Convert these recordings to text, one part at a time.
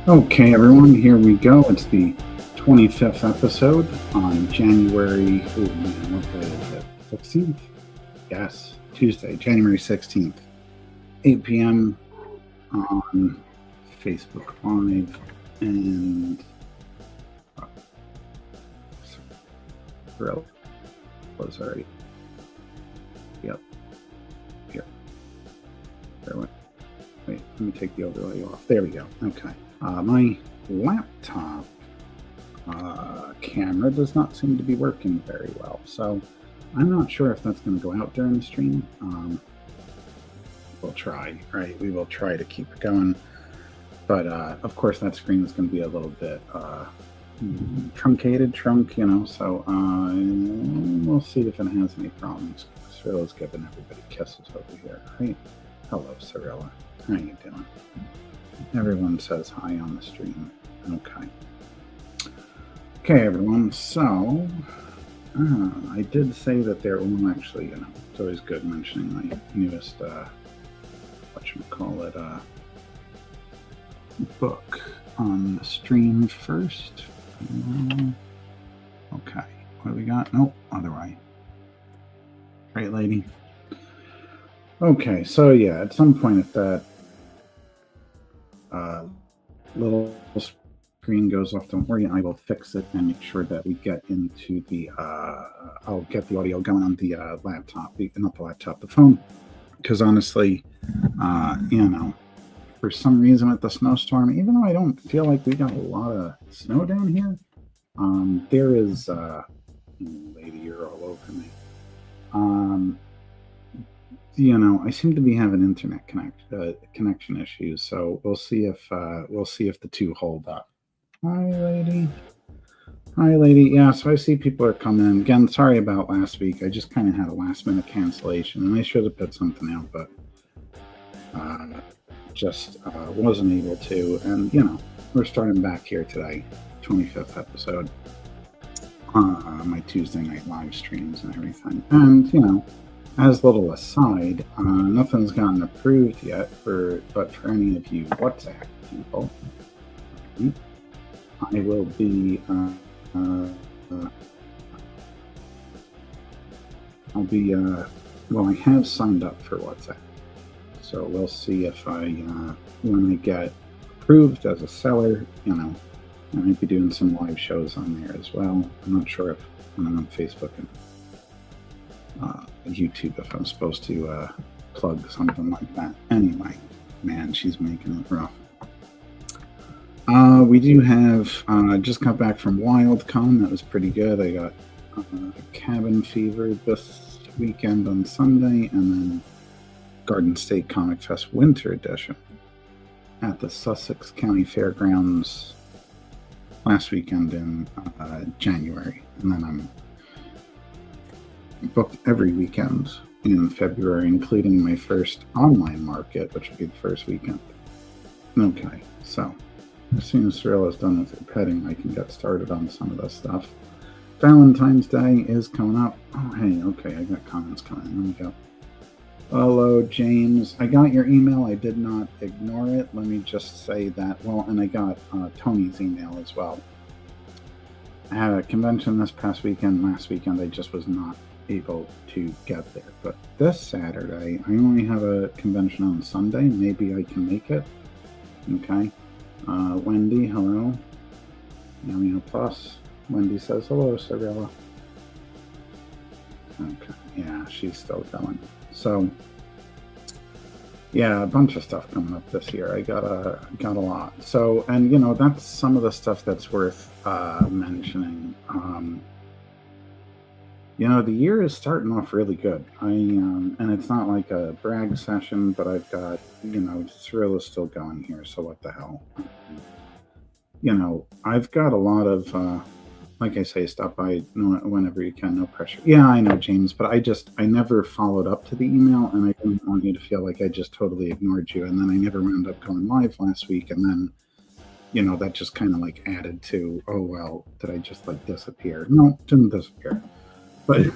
Okay, everyone, here we go. It's the 25th episode on January, oh man, what day is it? 16th? Yes, Tuesday, January 16th, 8 p.m. on Facebook Live. And Gorilla was already, yep, here. Wait, let me take the overlay off. There we go. Okay. My laptop camera does not seem to be working very well. So I'm not sure if that's going to go out during the stream. We'll try, right? We will try to keep it going. But of course, that screen is going to be a little bit truncated, so we'll see if it has any problems. Cyrilla's giving everybody kisses over here. Right? Hello, Cyrilla. How you doing? Everyone says hi on the stream. Okay. Okay, everyone. So, I did say that there will actually, it's always good mentioning my newest, book on the stream first. Okay. What do we got? Nope, other way. Right, lady? Okay, so yeah, at some point if that little screen goes off, don't worry, I will fix it and make sure that we get into the, I'll get the audio going on the laptop, not the laptop, the phone, because honestly, for some reason with the snowstorm, even though I don't feel like we got a lot of snow down here, there is, lady, you're all over me. I seem to be having internet connection issues, so we'll see if the two hold up. Hi, lady. Hi, lady. Yeah, so I see people are coming in. Again, sorry about last week. I just kind of had a last-minute cancellation, and I should have put something out, but just wasn't able to. And, we're starting back here today, 25th episode, my Tuesday night live streams and everything. And, as a little aside, nothing's gotten approved yet, but for any of you WhatsApp people, I will be I have signed up for WhatsApp, so we'll see if when I get approved as a seller, I might be doing some live shows on there as well. I'm not sure if when I'm on Facebook and YouTube if I'm supposed to plug something like that. Anyway, man, she's making it rough. We do have just got back from WildCon. That was pretty good. I got Cabin Fever this weekend on Sunday, and then Garden State Comic Fest Winter Edition at the Sussex County Fairgrounds last weekend in January. And then I'm booked every weekend in February, including my first online market, which will be the first weekend. Okay, so as soon as Cyrilla's done with her petting, I can get started on some of this stuff. Valentine's Day is coming up. Oh, hey, okay, I got comments coming in. Let me go. Hello, James. I got your email. I did not ignore it. Let me just say that. Well, and I got Tony's email as well. I had a convention this past weekend. Last weekend, I just was not able to get there. But this Saturday, I only have a convention on Sunday. Maybe I can make it. Okay. Wendy, hello. Yummy Plus. Wendy says hello, Cyrilla. Okay, yeah, she's still going. So, yeah, a bunch of stuff coming up this year. I got a lot. So, and that's some of the stuff that's worth mentioning. The year is starting off really good. And it's not like a brag session, but I've got, Cyrilla's still going here, so what the hell? I've got a lot of, like I say, stop by whenever you can, no pressure. Yeah, I know, James, but I never followed up to the email, and I didn't want you to feel like I just totally ignored you, and then I never wound up going live last week, and then, that just kind of like added to, oh, well, did I just like disappear? No, didn't disappear. But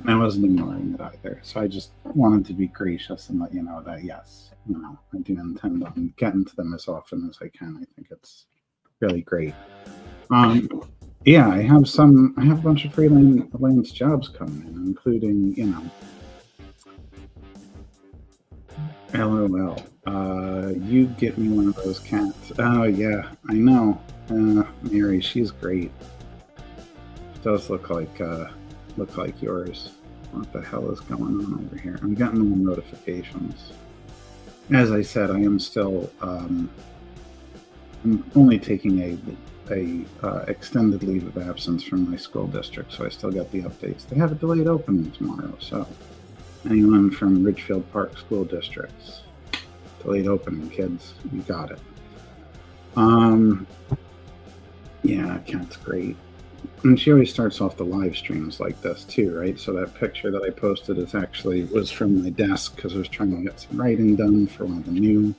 I wasn't ignoring it either. So I just wanted to be gracious and let you know that yes, I do intend on getting to them as often as I can. I think it's really great. Um, yeah, I have a bunch of freelance jobs coming in, including, LOL. You get me one of those cats. Oh yeah, I know. Mary, she's great. Does look like yours. What the hell is going on over here? I'm getting the notifications. As I said, I am still I'm only taking a extended leave of absence from my school district, so I still get the updates. They have a delayed opening tomorrow, so anyone from Ridgefield Park School Districts, delayed opening, kids, you got it. Yeah, Cat's great. And she always starts off the live streams like this too, right? So that picture that I posted was from my desk because I was trying to get some writing done for one of the new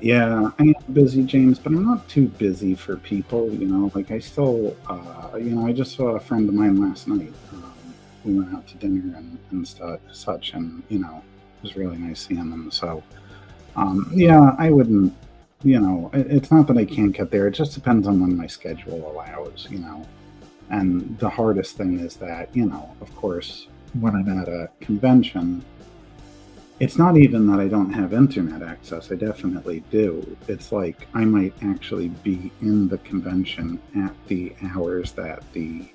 yeah, I am busy, James, but I'm not too busy for people, like I still I just saw a friend of mine last night. We went out to dinner and such, and it was really nice seeing them. So yeah, I wouldn't, it's not that I can't get there, it just depends on when my schedule allows, and the hardest thing is that, of course, when I'm at a convention, it's not even that I don't have internet access. I definitely do. It's like I might actually be in the convention at the hours that the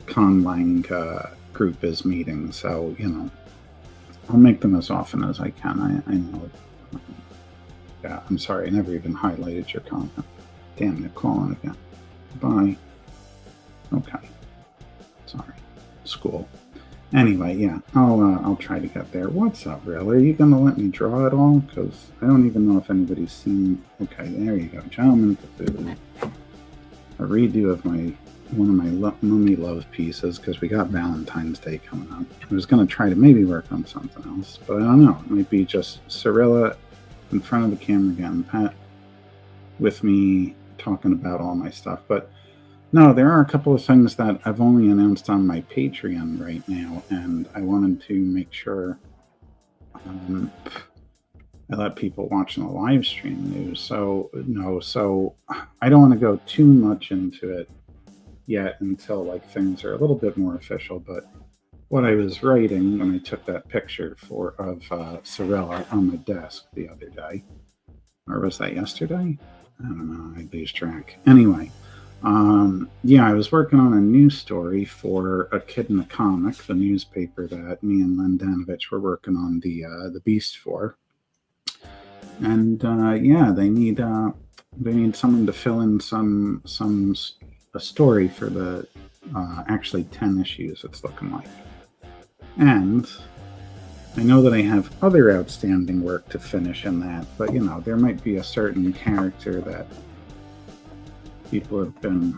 Conlang group is meeting. So, I'll make them as often as I can. I know. Yeah, I'm sorry. I never even highlighted your comment. Damn, they're calling again. Bye. Okay. Sorry. School. Anyway, yeah, I'll try to get there. What's up, Real? Are you going to let me draw it all? Because I don't even know if anybody's seen... Okay, there you go. Gentlemen, a redo of one of my mummy love pieces, because we got Valentine's Day coming up. I was going to try to maybe work on something else, but I don't know. It might be just Cirilla in front of the camera getting pet with me talking about all my stuff, but... No, there are a couple of things that I've only announced on my Patreon right now, and I wanted to make sure I let people watching the live stream news. So, so I don't want to go too much into it yet until things are a little bit more official. But what I was writing when I took that picture of Sorella on my desk the other day, or was that yesterday? I don't know. I lose track. Anyway. Yeah, I was working on a news story for A Kid in a Comic, the newspaper that me and Len Danovich were working on the Beast for. And yeah, they need someone to fill in a story for the actually 10 issues it's looking like. And I know that I have other outstanding work to finish in that, but there might be a certain character that people have been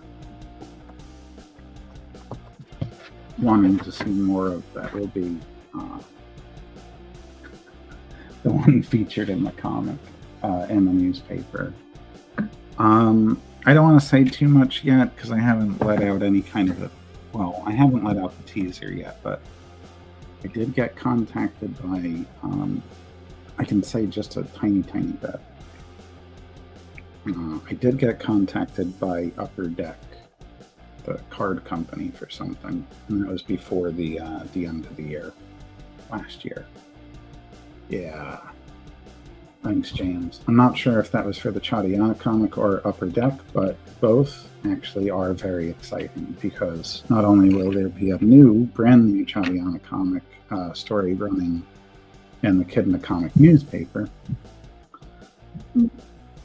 wanting to see more of that will be the one featured in the comic in the newspaper. I don't want to say too much yet because I haven't let out any kind of I haven't let out the teaser yet, but I did get contacted by I can say just a tiny bit. I did get contacted by Upper Deck, the card company, for something, and that was before the end of the year, last year. Yeah. Thanks, James. I'm not sure if that was for the Chadiana comic or Upper Deck, but both actually are very exciting because not only will there be a brand new Chadiana comic story running in the Kid in the Comic newspaper,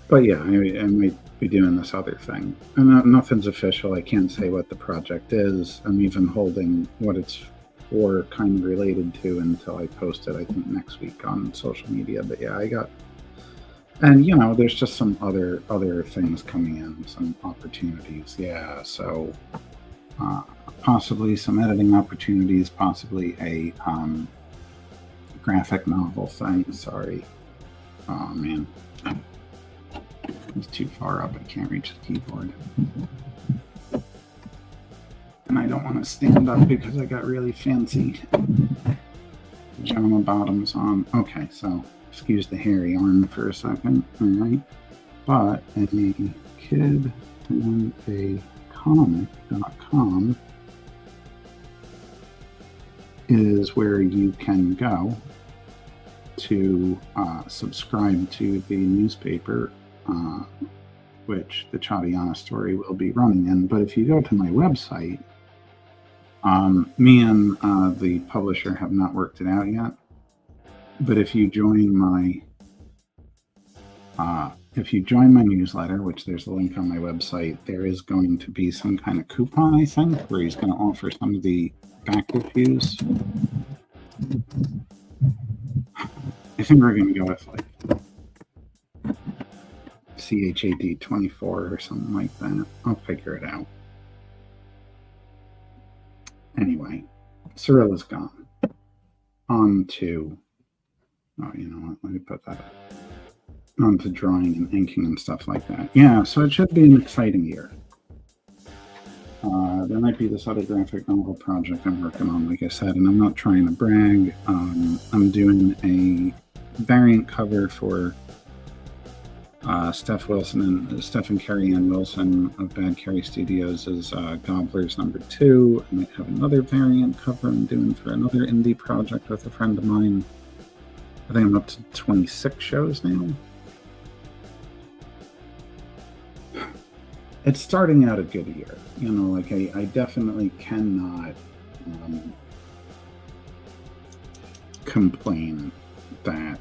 but yeah, I might be doing this other thing. And nothing's official. I can't say what the project is. I'm even holding what it's for kind of related to until I post it, I think, next week on social media. But yeah, and there's just some other things coming in, some opportunities. Yeah, so possibly some editing opportunities, possibly a graphic novel thing. Sorry. Oh, man. It's too far up. I can't reach the keyboard. And I I don't want to stand up because I got really fancy pajama bottoms on. Okay, so excuse the hairy arm for a second. All right. But a kid and a comic.com is where you can go to subscribe to the newspaper, which the Chadiana story will be running in. But if you go to my website, me and the publisher have not worked it out yet. But if you join my newsletter, which there's a link on my website, there is going to be some kind of coupon, I think, where he's going to offer some of the back reviews. I think we're going to go with like CHAD 24 or something like that. I'll figure it out. Anyway, Cyril is gone. On to, oh, you know what? Let me put that up. On to drawing and inking and stuff like that. Yeah, so it should be an exciting year. There might be this other graphic novel project I'm working on, like I said, and I'm not trying to brag. I'm doing a variant cover for Steph and Carrie Ann Wilson of Bad Carrie Studios is Gobblers #2. I might have another variant cover I'm doing for another indie project with a friend of mine. I think I'm up to 26 shows now. It's starting out a good year. You know, like I definitely cannot complain that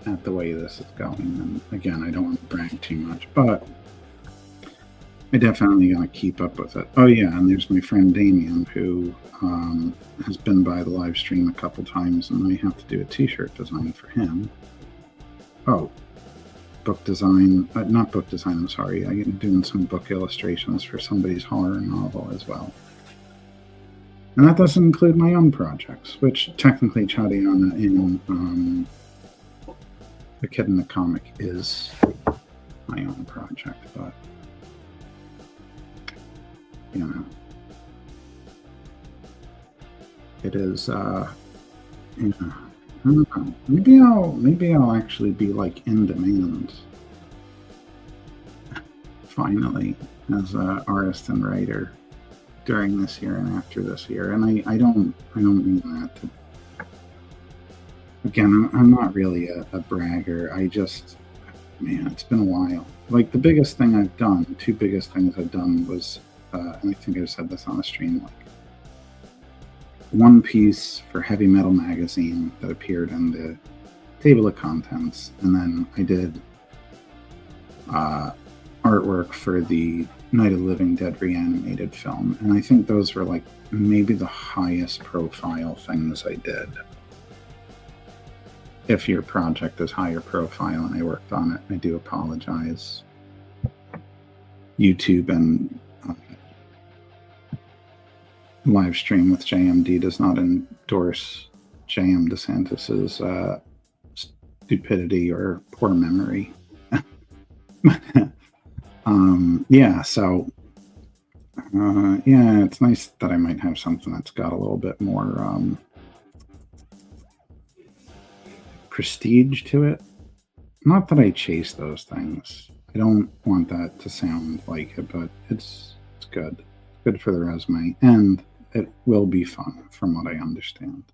at the way this is going. And again, I don't want to brag too much, but I definitely got to keep up with it. Oh yeah, and there's my friend Damien, who has been by the live stream a couple times, and I have to do a t-shirt design for him. Oh, book design, not book design, I'm sorry. I'm doing some book illustrations for somebody's horror novel as well. And that doesn't include my own projects, which technically Chadiana in The Kid in the Comic is my own project, but you know, it is, you know, I don't know. Maybe I'll actually be like in demand finally as an artist and writer during this year and after this year. And I don't mean that to, again, I'm not really a bragger. I just, man, it's been a while. Like the biggest thing I've done, two biggest things I've done was, and I think I've said this on the stream, like one piece for Heavy Metal magazine that appeared in the table of contents, and then I did artwork for the Night of the Living Dead reanimated film, and I think those were like maybe the highest profile things I did. If your project is higher profile and I worked on it, I do apologize. YouTube and live stream with JMD does not endorse JM DeSantis's stupidity or poor memory. Yeah, so yeah, it's nice that I might have something that's got a little bit more prestige to it. Not that I chase those things. I don't want that to sound like it, but it's good. It's good for the resume, and it will be fun from what I understand.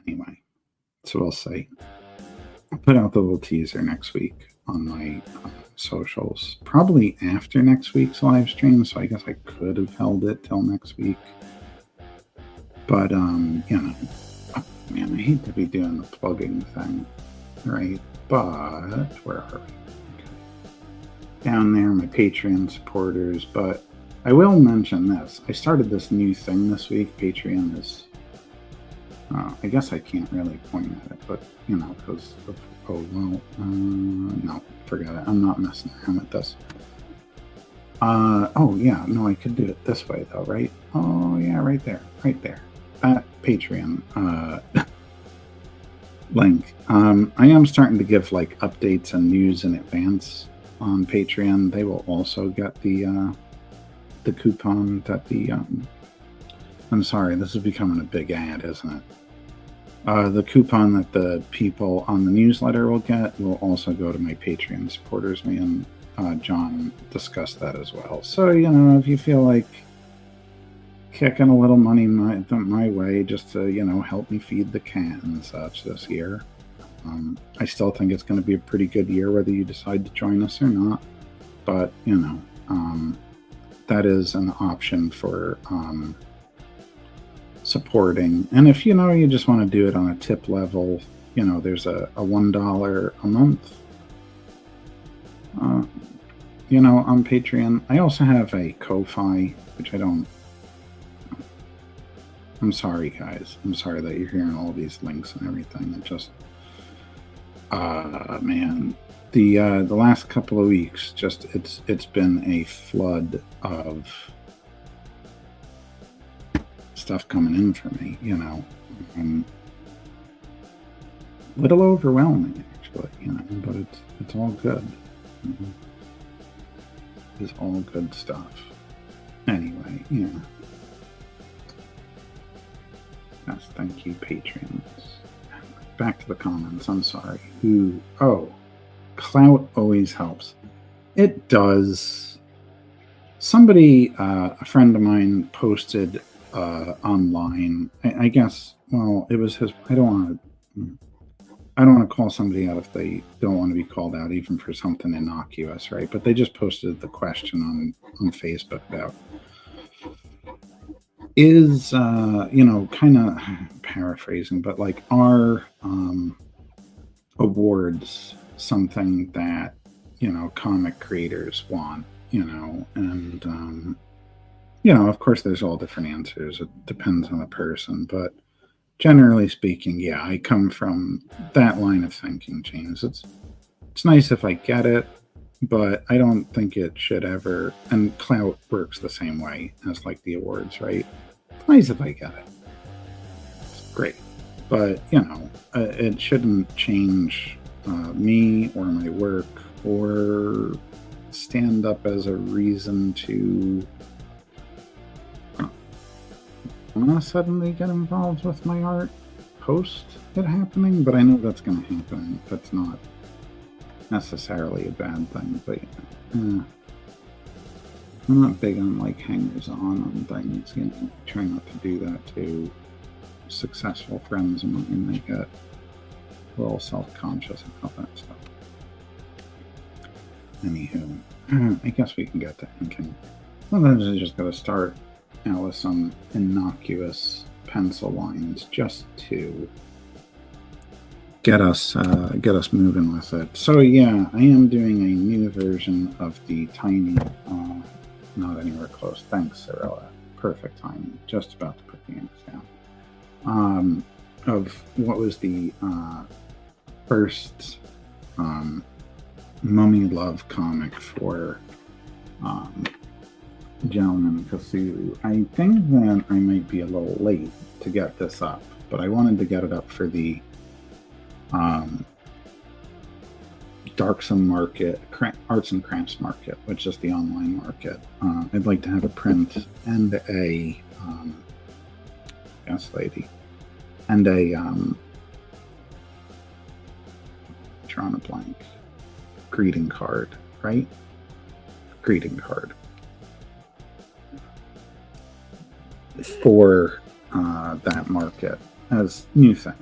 Anyway, so we'll see. I'll put out the little teaser next week on my socials, probably after next week's live stream, so I guess I could have held it till next week. But, you know, man, I hate to be doing the plugging thing, right? But, where are we? Okay. Down there, my Patreon supporters, but I will mention this. I started this new thing this week. Patreon is, I guess I can't really point at it, but, you know, because of, oh, well, no, forget it. I'm not messing around with this. Oh, yeah, no, I could do it this way, though, right? Oh, yeah, right there. That Patreon link. I am starting to give, like, updates and news in advance on Patreon. They will also get the the coupon that the I'm sorry, this is becoming a big ad, isn't it? The coupon that the people on the newsletter will get will also go to my Patreon supporters. Me and John discussed that as well. So, if you feel like kicking a little money my way just to, help me feed the cat and such this year, I still think it's going to be a pretty good year whether you decide to join us or not. But, that is an option for supporting. And if you just want to do it on a tip level, there's a $1 a month on Patreon. I also have a Ko-Fi, which I'm sorry, guys. I'm sorry that you're hearing all these links and everything. It just man, the last couple of weeks, just it's been a flood of stuff coming in for me, a little overwhelming actually, but it's all good. It's all good stuff. Anyway, yes, thank you, patrons. Back to the comments. I'm sorry. Clout always helps. It does. Somebody, a friend of mine, posted online. I guess. Well, it was his. I don't want to call somebody out if they don't want to be called out, even for something innocuous, right? But they just posted the question on Facebook about is kind of paraphrasing, but like are awards something that comic creators want, and of course there's all different answers. It depends on the person, but generally speaking, yeah, I come from that line of thinking, James. It's nice if I get it, but I don't think it should ever, and clout works the same way as like the awards, right? It's nice if I get it. It's great. But, it shouldn't change me or my work or stand up as a reason to suddenly get involved with my art post it happening. But I know that's going to happen. That's not necessarily a bad thing. But, I'm not big on like hangers on things. Try not to do that to successful friends of mine. They get a little self-conscious about that stuff. Anywho, I guess we can get to inking. Sometimes I just got to start out with some innocuous pencil lines just to get us moving with it. So yeah, I am doing a new version of the tiny. Not anywhere close. Thanks, Cirilla. Perfect timing. Just about to put the inks down. Of what was the first Mummy Love comic for Gentleman Cthulhu. I think that I might be a little late to get this up, but I wanted to get it up for the Darksome Market, Arts and Crafts Market, which is the online market. I'd like to have a print and a yes, lady, and a drawn a blank greeting card, right? Greeting card for that market as new things.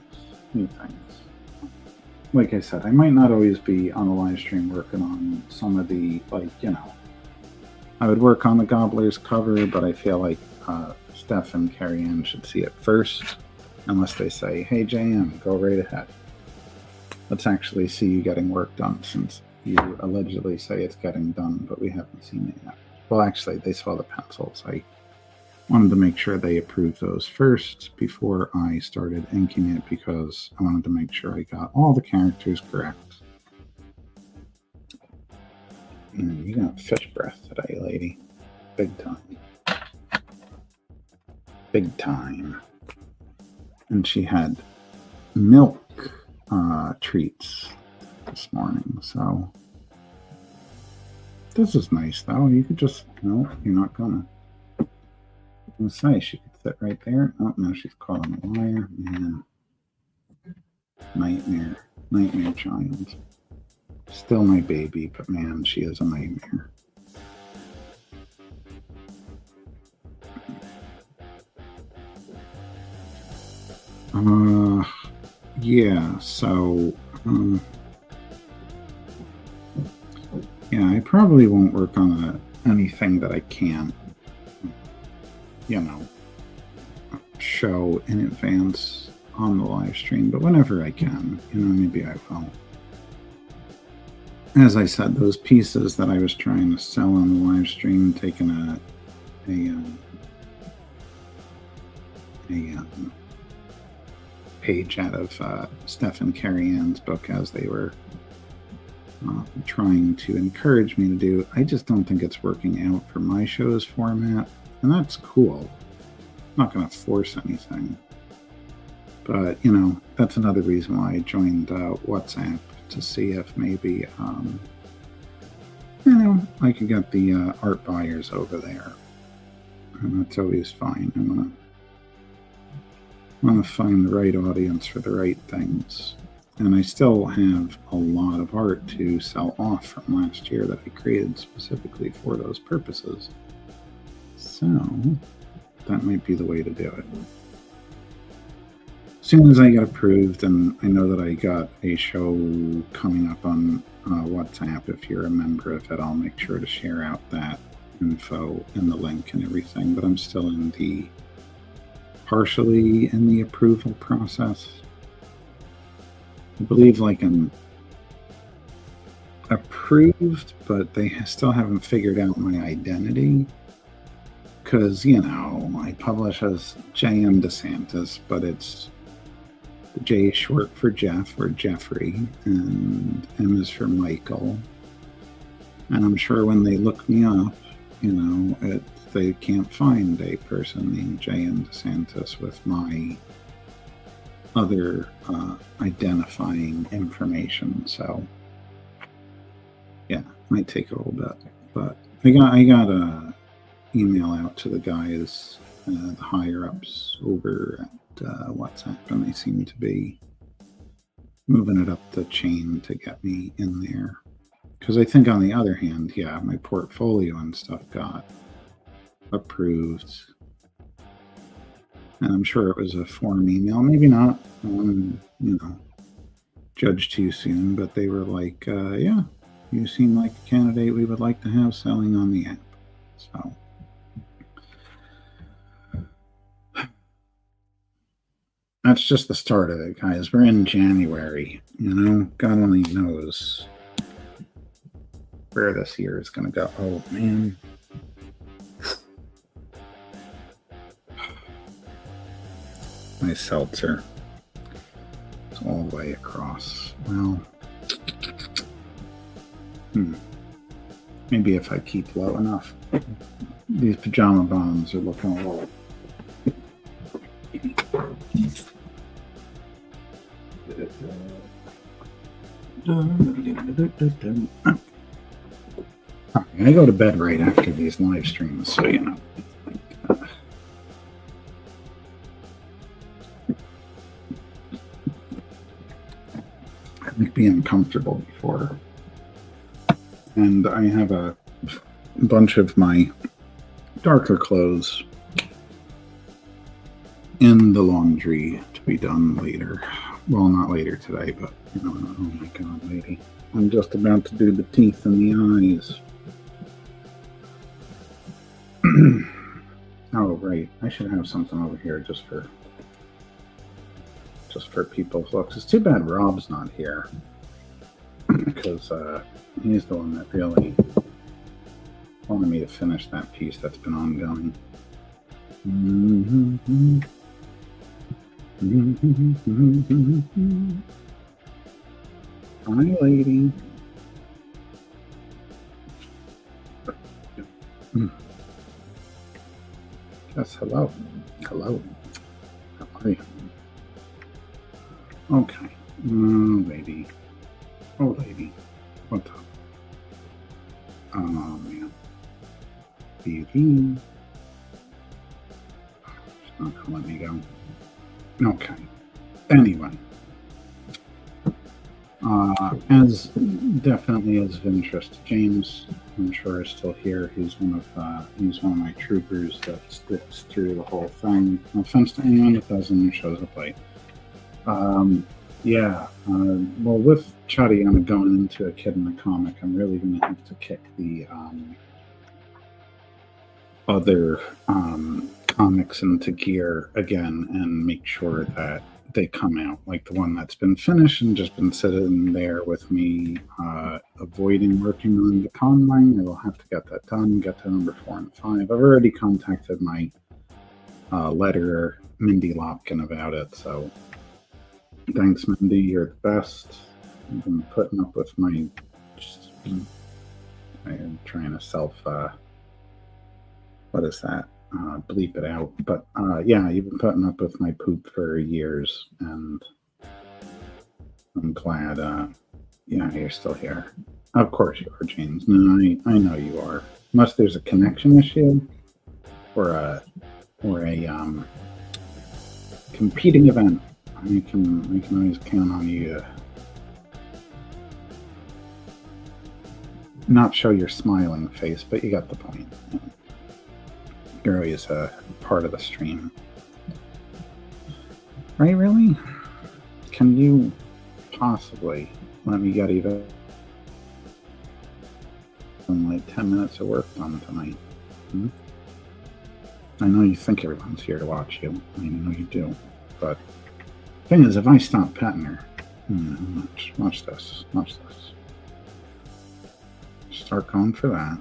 Like I said, I might not always be on the live stream working on some of the, I would work on the Gobbler's cover, but I feel like Steph and Carrie Ann should see it first, unless they say, hey, JM, go right ahead. Let's actually see you getting work done, since you allegedly say it's getting done, but we haven't seen it yet. Well, actually, they saw the pencils. I wanted to make sure they approved those first before I started inking it, because I wanted to make sure I got all the characters correct. You got fish breath today, lady. Big time. Big time. And she had milk treats this morning, so This is nice, though. You could just... No, you're not gonna. I was say she could sit right there. Oh, no, she's caught on the wire. Man. Nightmare. Nightmare child. Still my baby, but man, she is a nightmare. Yeah, so, yeah, I probably won't work on anything that I can't, show in advance on the live stream, but whenever I can, maybe I will. As I said, those pieces that I was trying to sell on the live stream, taking a page out of Stephen Carrian's book as they were trying to encourage me to do. I just don't think it's working out for my show's format, and that's cool. I'm not going to force anything. But, that's another reason why I joined WhatsApp, to see if maybe, I could get the art buyers over there. And that's always fine. I want to find the right audience for the right things. And I still have a lot of art to sell off from last year that I created specifically for those purposes. So that might be the way to do it. As soon as I get approved, and I know that I got a show coming up on WhatsApp, if you're a member of it, I'll make sure to share out that info and the link and everything, but I'm still partially in the approval process. I believe I'm approved, but they still haven't figured out my identity. Because, I publish as JM DeSantis, but it's the J is short for Jeff or Jeffrey, and M is for Michael. And I'm sure when they look me up, they can't find a person named JM DeSantis with my other identifying information. So, yeah, might take a little bit. But I got a email out to the guys, the higher ups over at WhatsApp, and they seem to be moving it up the chain to get me in there. Because I think, on the other hand, yeah, my portfolio and stuff got approved, and I'm sure it was a form email. Maybe not, judge too soon, but they were like, yeah, you seem like a candidate we would like to have selling on the app. So that's just the start of it, guys. We're in January, God only knows where this year is going to go. Oh, man. My seltzer. It's all the way across. Well, maybe if I keep low enough. These pajama bombs are looking a little... I go to bed right after these live streams, so I like being comfortable before. And I have a bunch of my darker clothes in the laundry to be done later. Well, not later today, but oh my God, lady. I'm just about to do the teeth and the eyes. Oh, right. I should have something over here just for people's looks. It's too bad Rob's not here, because he's the one that really wanted me to finish that piece that's been ongoing. Hi, lady. Yes, hello. Hello. How are you? Okay. Oh, lady. Oh, lady. What's up? Oh man. Beauty. It's not gonna let me go. Okay. Anyway. As definitely is of interest to James, I'm sure is still here. He's one of my troopers that sticks through the whole thing. No offense to anyone that doesn't and shows up late. Yeah. Well, with Chadiana going into a kid in the comic, I'm really going to have to kick the other comics into gear again and make sure that they come out, like the one that's been finished and just been sitting there with me, avoiding working on the con line. I will have to get that done, get to number 4 and 5. I've already contacted my letterer, Mindy Lopkin, about it, so thanks, Mindy, you're the best. I've been putting up with my, I'm trying to what is that? Bleep it out. But yeah, you've been putting up with my poop for years, and I'm glad. Yeah, you're still here. Of course you are, James. No, I know you are. Unless there's a connection issue, or a competing event, I can always count on you to not show your smiling face, but you got the point. You're always a part of the stream. Right, really? Can you possibly let me get even like 10 minutes of work done tonight? I know you think everyone's here to watch you. I know you do. But the thing is, if I stop petting her, watch this. Start going for that.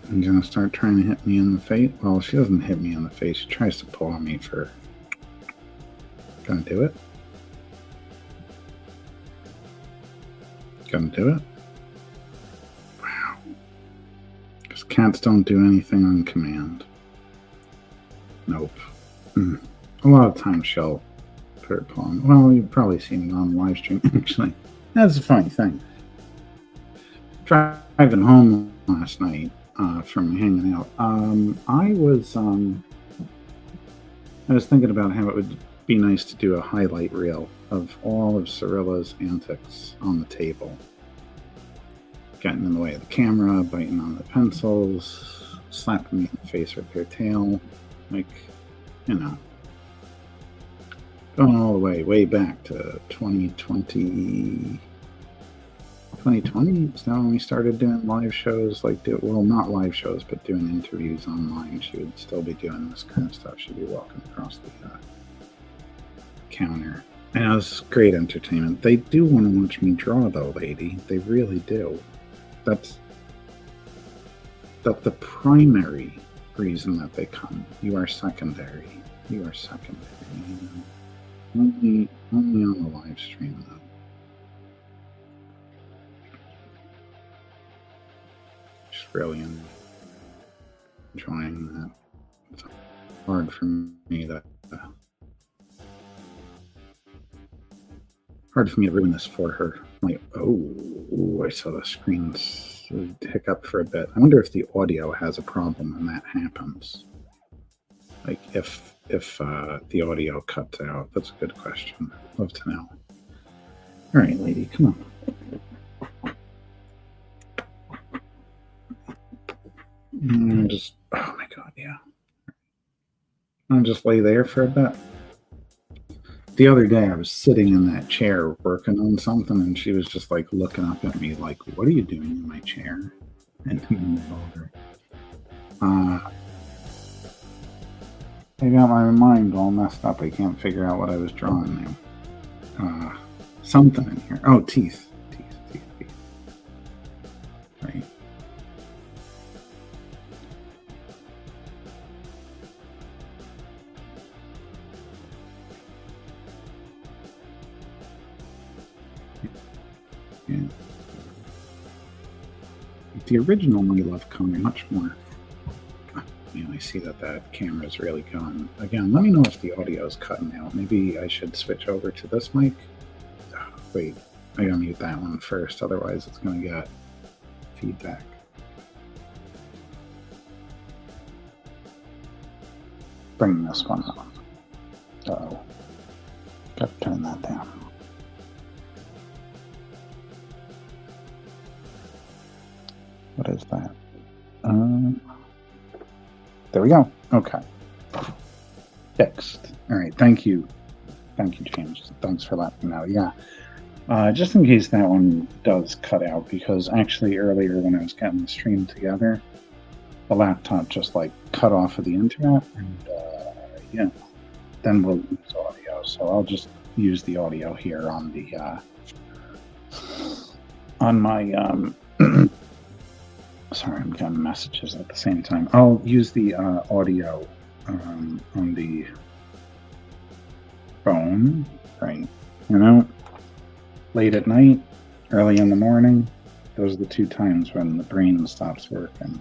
I'm gonna start trying to hit me in the face. Well, she doesn't hit me in the face. She tries to pull on me for. Gonna do it? Gonna do it? Wow. Because cats don't do anything on command. Nope. A lot of times she'll put her paw on. Well, you've probably seen it on the live stream, actually. That's a funny thing. Driving home last night, from hanging out, I was thinking about how it would be nice to do a highlight reel of all of Cirilla's antics on the table. Getting in the way of the camera, biting on the pencils, slapping me in the face with their tail, like, going all the way back to 2020. 2020 is now when we started doing live shows, well, not live shows, but doing interviews online. She would still be doing this kind of stuff. She'd be walking across the counter. And it was great entertainment. They do want to watch me draw, though, lady. They really do. That's the primary reason that they come. You are secondary. Only on the live stream, though. Just really enjoying that. It's hard for me to ruin this for her. Like, I saw the screen hiccup for a bit. I wonder if the audio has a problem when that happens. Like if the audio cuts out. That's a good question. Love to know. All right, lady, come on. Oh my god, yeah. I'll just lay there for a bit. The other day I was sitting in that chair working on something, and she was just like looking up at me like, what are you doing in my chair? And over. I got my mind all messed up. I can't figure out what I was drawing now. Something in here. Oh, teeth. Right. Yeah. The original We Love Coney much more. I see that camera is really gone. Again, let me know if the audio is cutting out. Maybe I should switch over to this mic. Wait, I gotta mute that one first, otherwise it's gonna get feedback. Bring this one up. Uh-oh. Gotta turn that down. What is that? There we go. Okay. Fixed. All right. Thank you. Thank you, James. Thanks for letting me know. Yeah. Just in case that one does cut out, because actually earlier when I was getting the stream together, the laptop just like cut off of the internet, and yeah, then we'll lose audio. So I'll just use the audio here on the on my sorry, I'm getting messages at the same time. I'll use the audio on the phone, right? You know, late at night, early in the morning, those are the two times when the brain stops working.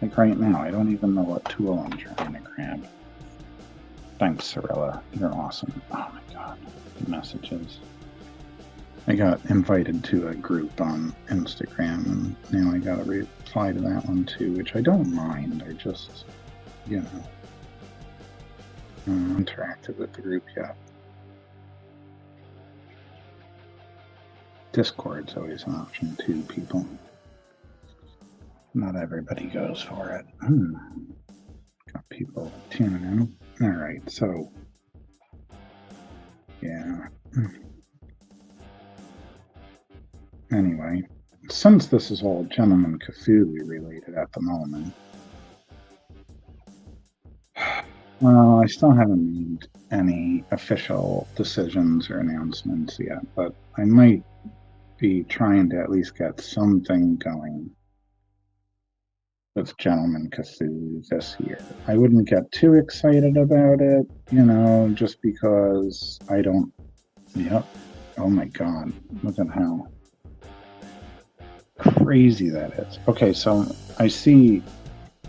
Like right now, I don't even know what tool I'm trying to grab. Thanks, Cirilla. You're awesome. Oh my god, the messages. I got invited to a group on Instagram, and now I gotta reply to that one too, which I don't mind. I just, you know, interacted with the group yet. Discord's always an option too, people. Not everybody goes for it. Got people tuning in. All right, so yeah. Anyway, since this is all Gentleman Cthulhu related at the moment, well, I still haven't made any official decisions or announcements yet, but I might be trying to at least get something going with Gentleman Cthulhu this year. I wouldn't get too excited about it, you know, just because I don't. Yep. Oh my god, look at how crazy that is. Okay, so I see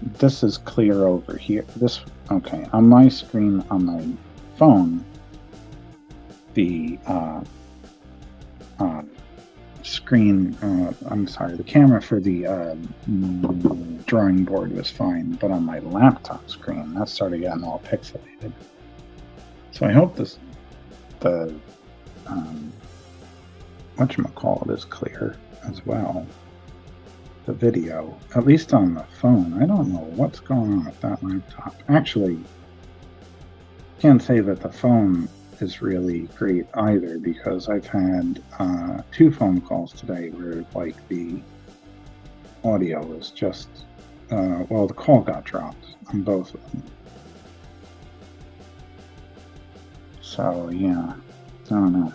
this is clear over here. This, okay, on my screen on my phone, the screen, I'm sorry, the camera for the drawing board was fine, but on my laptop screen, that started getting all pixelated. So I hope this, the, whatchamacallit is clear as well. The video, at least on the phone. I don't know what's going on with that laptop. Actually, can't say that the phone is really great either, because I've had 2 phone calls today where like the audio was just, well, the call got dropped on both of them. So yeah, I don't know.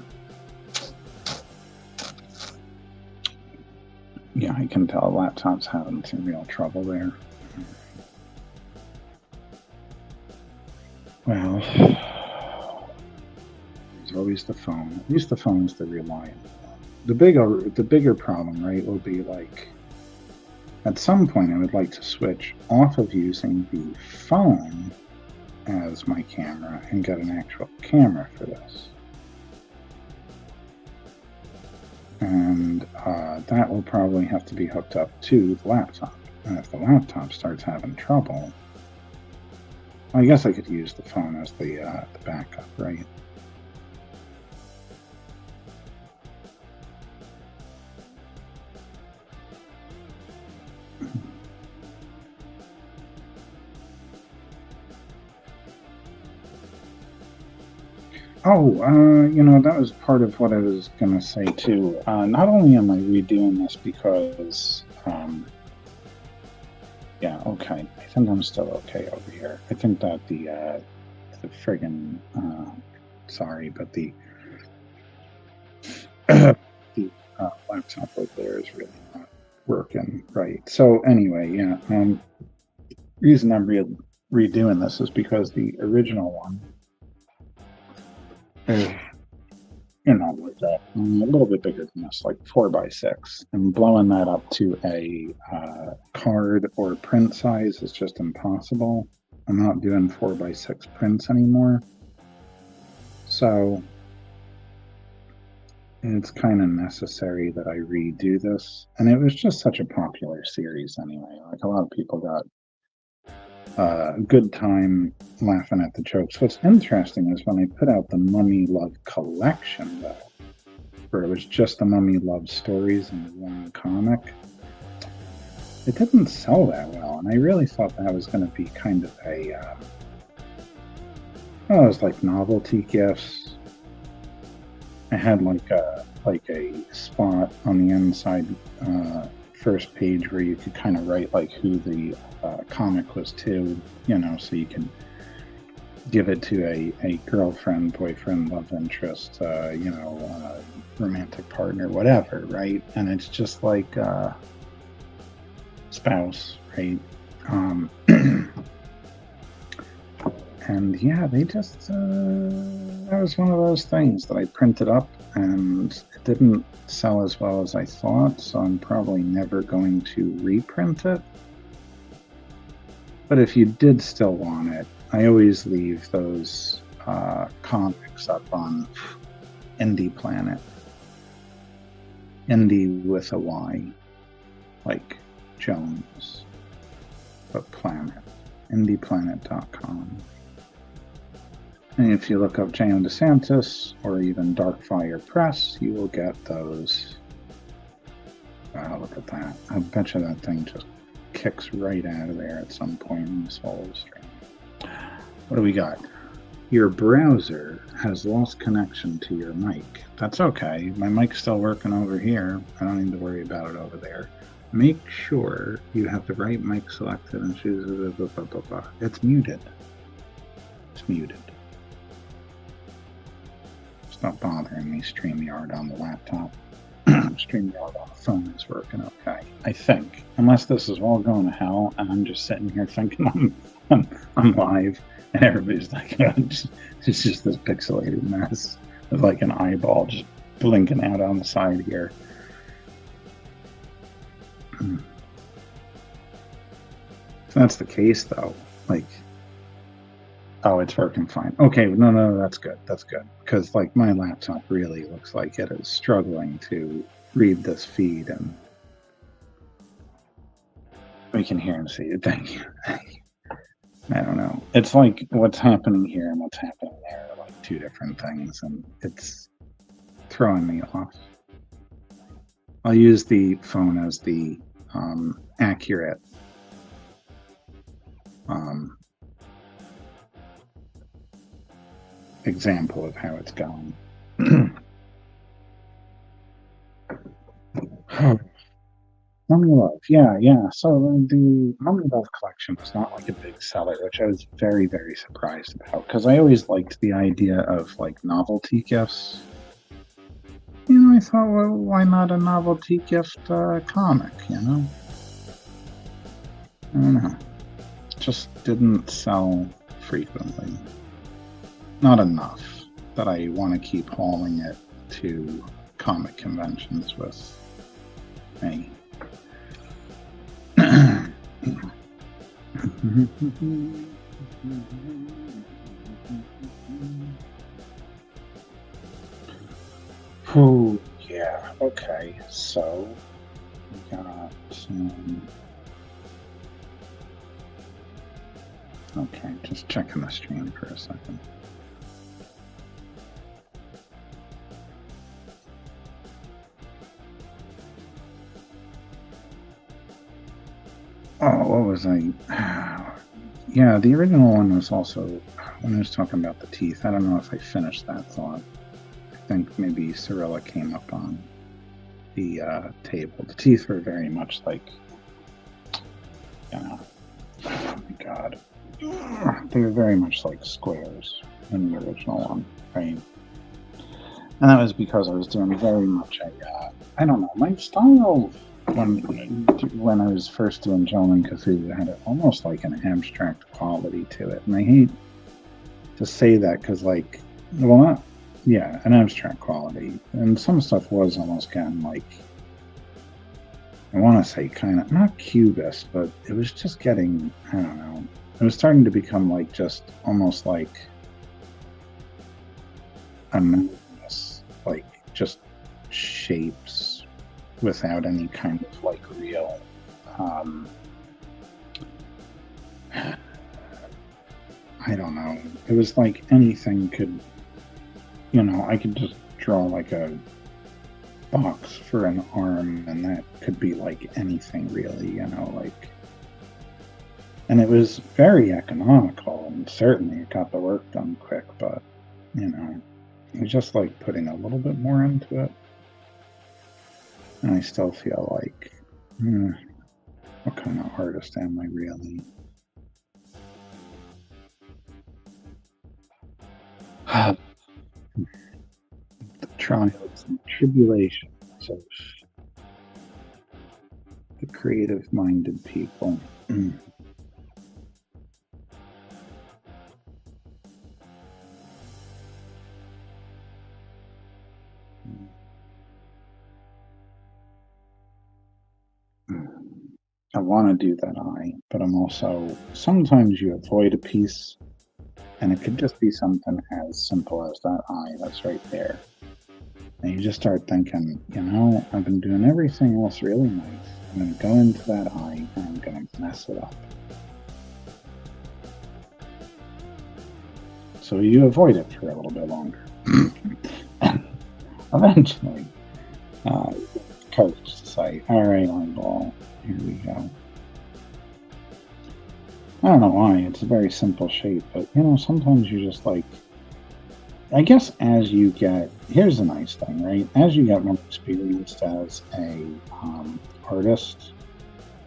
Yeah, I can tell laptop's having some real trouble there. Well, there's always the phone. At least the phone's the reliable one. The bigger problem, right, will be like, at some point I would like to switch off of using the phone as my camera and get an actual camera for this. And that will probably have to be hooked up to the laptop. And if the laptop starts having trouble, I guess I could use the phone as the backup, right? Oh, you know, that was part of what I was going to say too. Not only am I redoing this because, yeah, okay, I think I'm still okay over here. I think that the friggin', sorry, but the the laptop over there is really not working right. So anyway, yeah, reason I'm redoing this is because the original one, you know, like a little bit bigger than this, like 4x6, and blowing that up to a card or print size is just impossible. I'm not doing 4x6 prints anymore. So it's kind of necessary that I redo this. And it was just such a popular series anyway. Like a lot of people got a good time laughing at the jokes. What's interesting is when I put out the Mummy Love collection, though, where it was just the Mummy Love stories in one comic, it didn't sell that well. And I really thought that was going to be kind of a, it was like novelty gifts. I had like a spot on the inside first page where you could kind of write like who the comic was to, you know, so you can give it to a girlfriend, boyfriend, love interest, you know, romantic partner, whatever, right? And it's just like spouse, right? And yeah, they just, that was one of those things that I printed up and it didn't sell as well as I thought, so I'm probably never going to reprint it. But if you did still want it, I always leave those comics up on Indie Planet. Indie with a Y, like Jones, but Planet. IndiePlanet.com. And if you look up JM DeSantis or even Darkfire Press, you will get those. Wow, look at that. I bet you that thing just kicks right out of there at some point in this whole stream. What do we got? Your browser has lost connection to your mic. That's okay. My mic's still working over here. I don't need to worry about it over there. Make sure you have the right mic selected and choose blah, blah, blah, blah. It's muted. It's muted. Stop bothering me. StreamYard on the laptop. StreamYard on the phone is working okay, I think. Unless this is all going to hell and I'm just sitting here thinking I'm live and everybody's like, it's just this pixelated mess with like an eyeball just blinking out on the side here. If that's the case though, like, oh, it's working fine. Okay, no, that's good. That's good. Because like my laptop really looks like it is struggling to read this feed, and we can hear and see it. Thank you. I don't know. It's like what's happening here and what's happening there are like two different things, and it's throwing me off. I'll use the phone as the accurate example of how it's going. Mummy Love, yeah. So the Mummy Love collection was not like a big seller, which I was very, very surprised about, because I always liked the idea of like novelty gifts. You know, I thought, well, why not a novelty gift comic, you know? I don't know. Just didn't sell frequently. Not enough that I want to keep hauling it to comic conventions with me. Oh, yeah. Okay, so we got okay, just checking the stream for a second. Oh, what was I? Yeah, the original one was also, when I was talking about the teeth, I don't know if I finished that thought. I think maybe Cirilla came up on the table. The teeth were very much like, you know, oh my god. They were very much like squares in the original one, right? And that was because I was doing very much I don't know, my style when I was first doing Gentleman Cthulhu had almost like an abstract quality to it. And I hate to say that because, like, well, not, yeah, an abstract quality. And some stuff was almost getting like, I want to say kind of, not cubist, but it was just getting, I don't know, it was starting to become like just almost like a monotonous, like just shapes without any kind of like real I don't know. It was like anything could, I could just draw like a box for an arm, and that could be like anything really, like. And it was very economical, and certainly it got the work done quick, but, it was just like putting a little bit more into it. And I still feel like, what kind of artist am I really? The trials and tribulations of the creative-minded people. I want to do that eye, but I'm also, sometimes you avoid a piece, and it could just be something as simple as that eye that's right there. And you just start thinking, I've been doing everything else really nice. I'm going to go into that eye, and I'm going to mess it up. So you avoid it for a little bit longer. Eventually, coach to say, all right, eyeball, here we go. I don't know why, it's a very simple shape, but sometimes you just like, I guess as you get, here's the nice thing, right? As you get more experienced as a artist,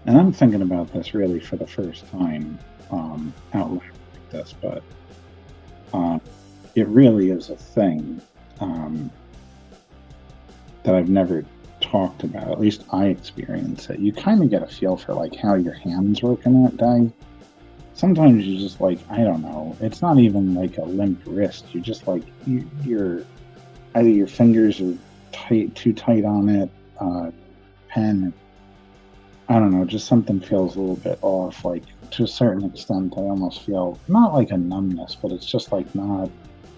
and I'm thinking about this really for the first time out loud like this, but it really is a thing that I've never talked about. At least I experience it. You kind of get a feel for like how your hands work in that day. Sometimes you just like, I don't know. It's not even like a limp wrist. You just like you're either your fingers are too tight on it, pen. I don't know. Just something feels a little bit off. Like to a certain extent, I almost feel not like a numbness, but it's just like not.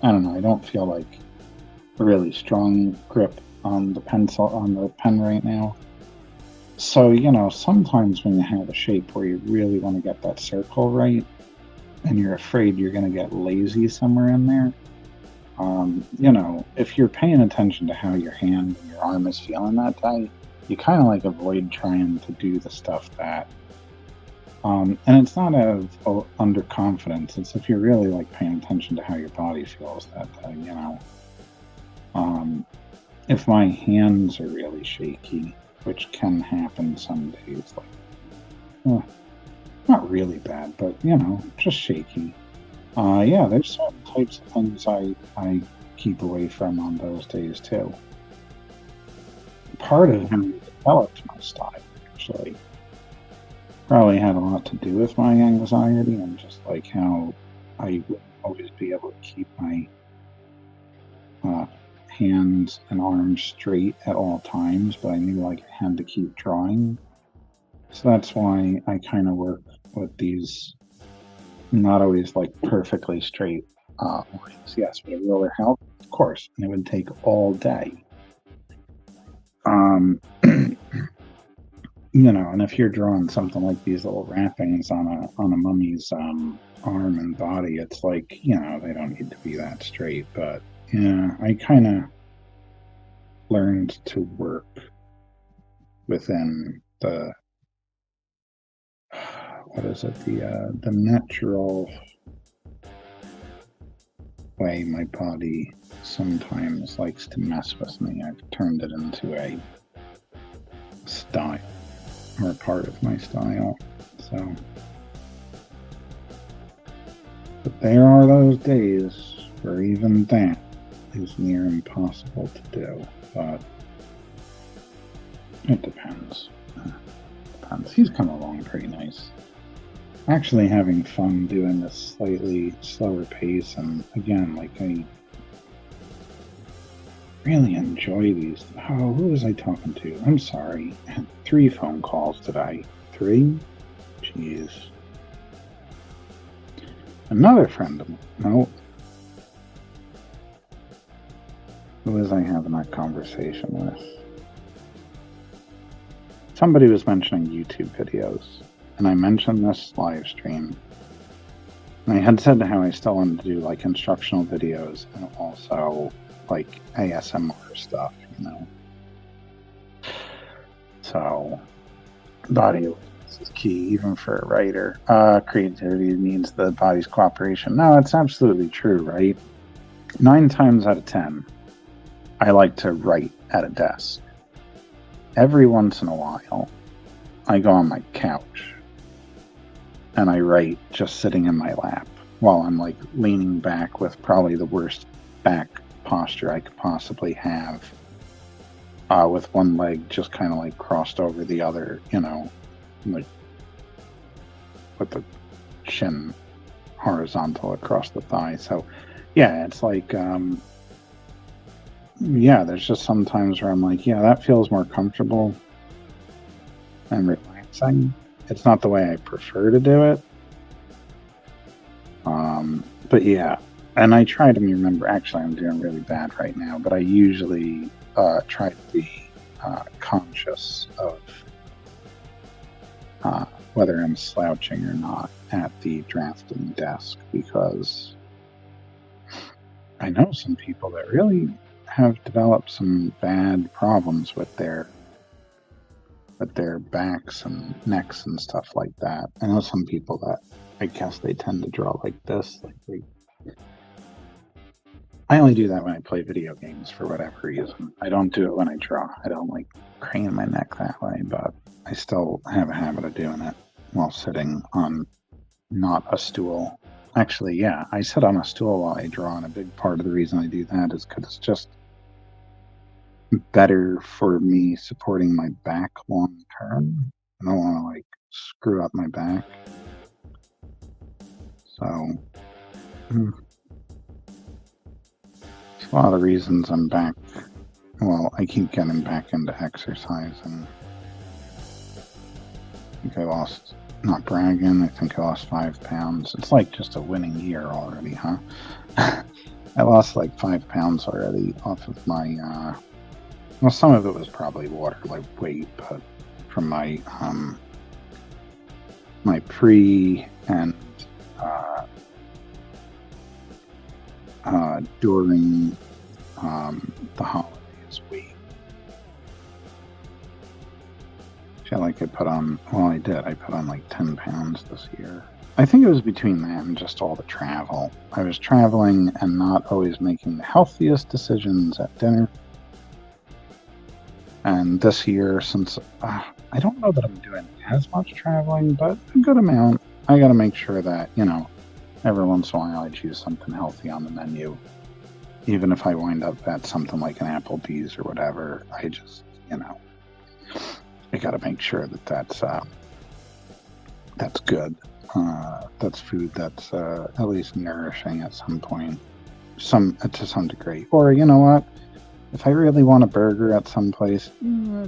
I don't know. I don't feel like a really strong grip on the pen right now. So, sometimes when you have a shape where you really want to get that circle right, and you're afraid you're going to get lazy somewhere in there, if you're paying attention to how your hand and your arm is feeling that day, you kind of like avoid trying to do the stuff that, and it's not out of underconfidence, it's if you're really like paying attention to how your body feels that day, if my hands are really shaky, which can happen some days, like, not really bad, but, just shaky. There's certain types of things I keep away from on those days, too. Part of how I developed my style, actually, probably had a lot to do with my anxiety and just, like, how I would always be able to keep my hands and arms straight at all times, but I knew like I had to keep drawing. So that's why I kind of work with these not always like perfectly straight lines. Yes, would a ruler help? Of course, and it would take all day. And if you're drawing something like these little wrappings on a mummy's arm and body, it's like, they don't need to be that straight, but yeah, I kind of learned to work within the the natural way my body sometimes likes to mess with me. I've turned it into a style or part of my style. So, but there are those days where even that is near impossible to do, but it depends. He's come along pretty nice. Actually having fun doing this slightly slower pace, and again, like I really enjoy these. Oh, who was I talking to? I'm sorry. I had 3 phone calls today. 3? Jeez. Another friend of mine. No. Who was I having that conversation with? Somebody was mentioning YouTube videos, and I mentioned this live stream. And I had said how I still wanted to do like instructional videos and also like ASMR stuff, you know. So body awareness is key, even for a writer. Creativity needs the body's cooperation. No, it's absolutely true, right? 9 times out of 10, I like to write at a desk. Every once in a while, I go on my couch and I write just sitting in my lap while I'm like leaning back with probably the worst back posture I could possibly have, with one leg just kind of like crossed over the other, you know, like with the shin horizontal across the thigh. So yeah, it's like, yeah, there's just some times where I'm like, yeah, that feels more comfortable and relaxing. It's not the way I prefer to do it. But yeah, and I try to remember, actually I'm doing really bad right now, but I usually try to be conscious of whether I'm slouching or not at the drafting desk, because I know some people that really have developed some bad problems with their backs and necks and stuff like that. I know some people that I guess they tend to draw like this. Like I only do that when I play video games for whatever reason. I don't do it when I draw. I don't like crane my neck that way, but I still have a habit of doing it while sitting on not a stool. Actually, yeah, I sit on a stool while I draw, and a big part of the reason I do that is because it's just better for me supporting my back long term. I don't want to like screw up my back. So there's a lot of reasons I'm back. Well, I keep getting back into exercise, and I think I lost, not bragging, I think I lost 5 pounds. It's like just a winning year already, huh? I lost like 5 pounds already off of my, well, some of it was probably water, like weight, but from my, my pre and, during, the holidays week. I feel like I put on, well, I did. I put on like 10 pounds this year. I think it was between that and just all the travel. I was traveling and not always making the healthiest decisions at dinner. And this year, since I don't know that I'm doing as much traveling, but a good amount, I got to make sure that, you know, every once in a while I choose something healthy on the menu. Even if I wind up at something like an Applebee's or whatever, I just, you know, I got to make sure that that's good. That's food that's at least nourishing at some point, to some degree. Or you know what? If I really want a burger at some place,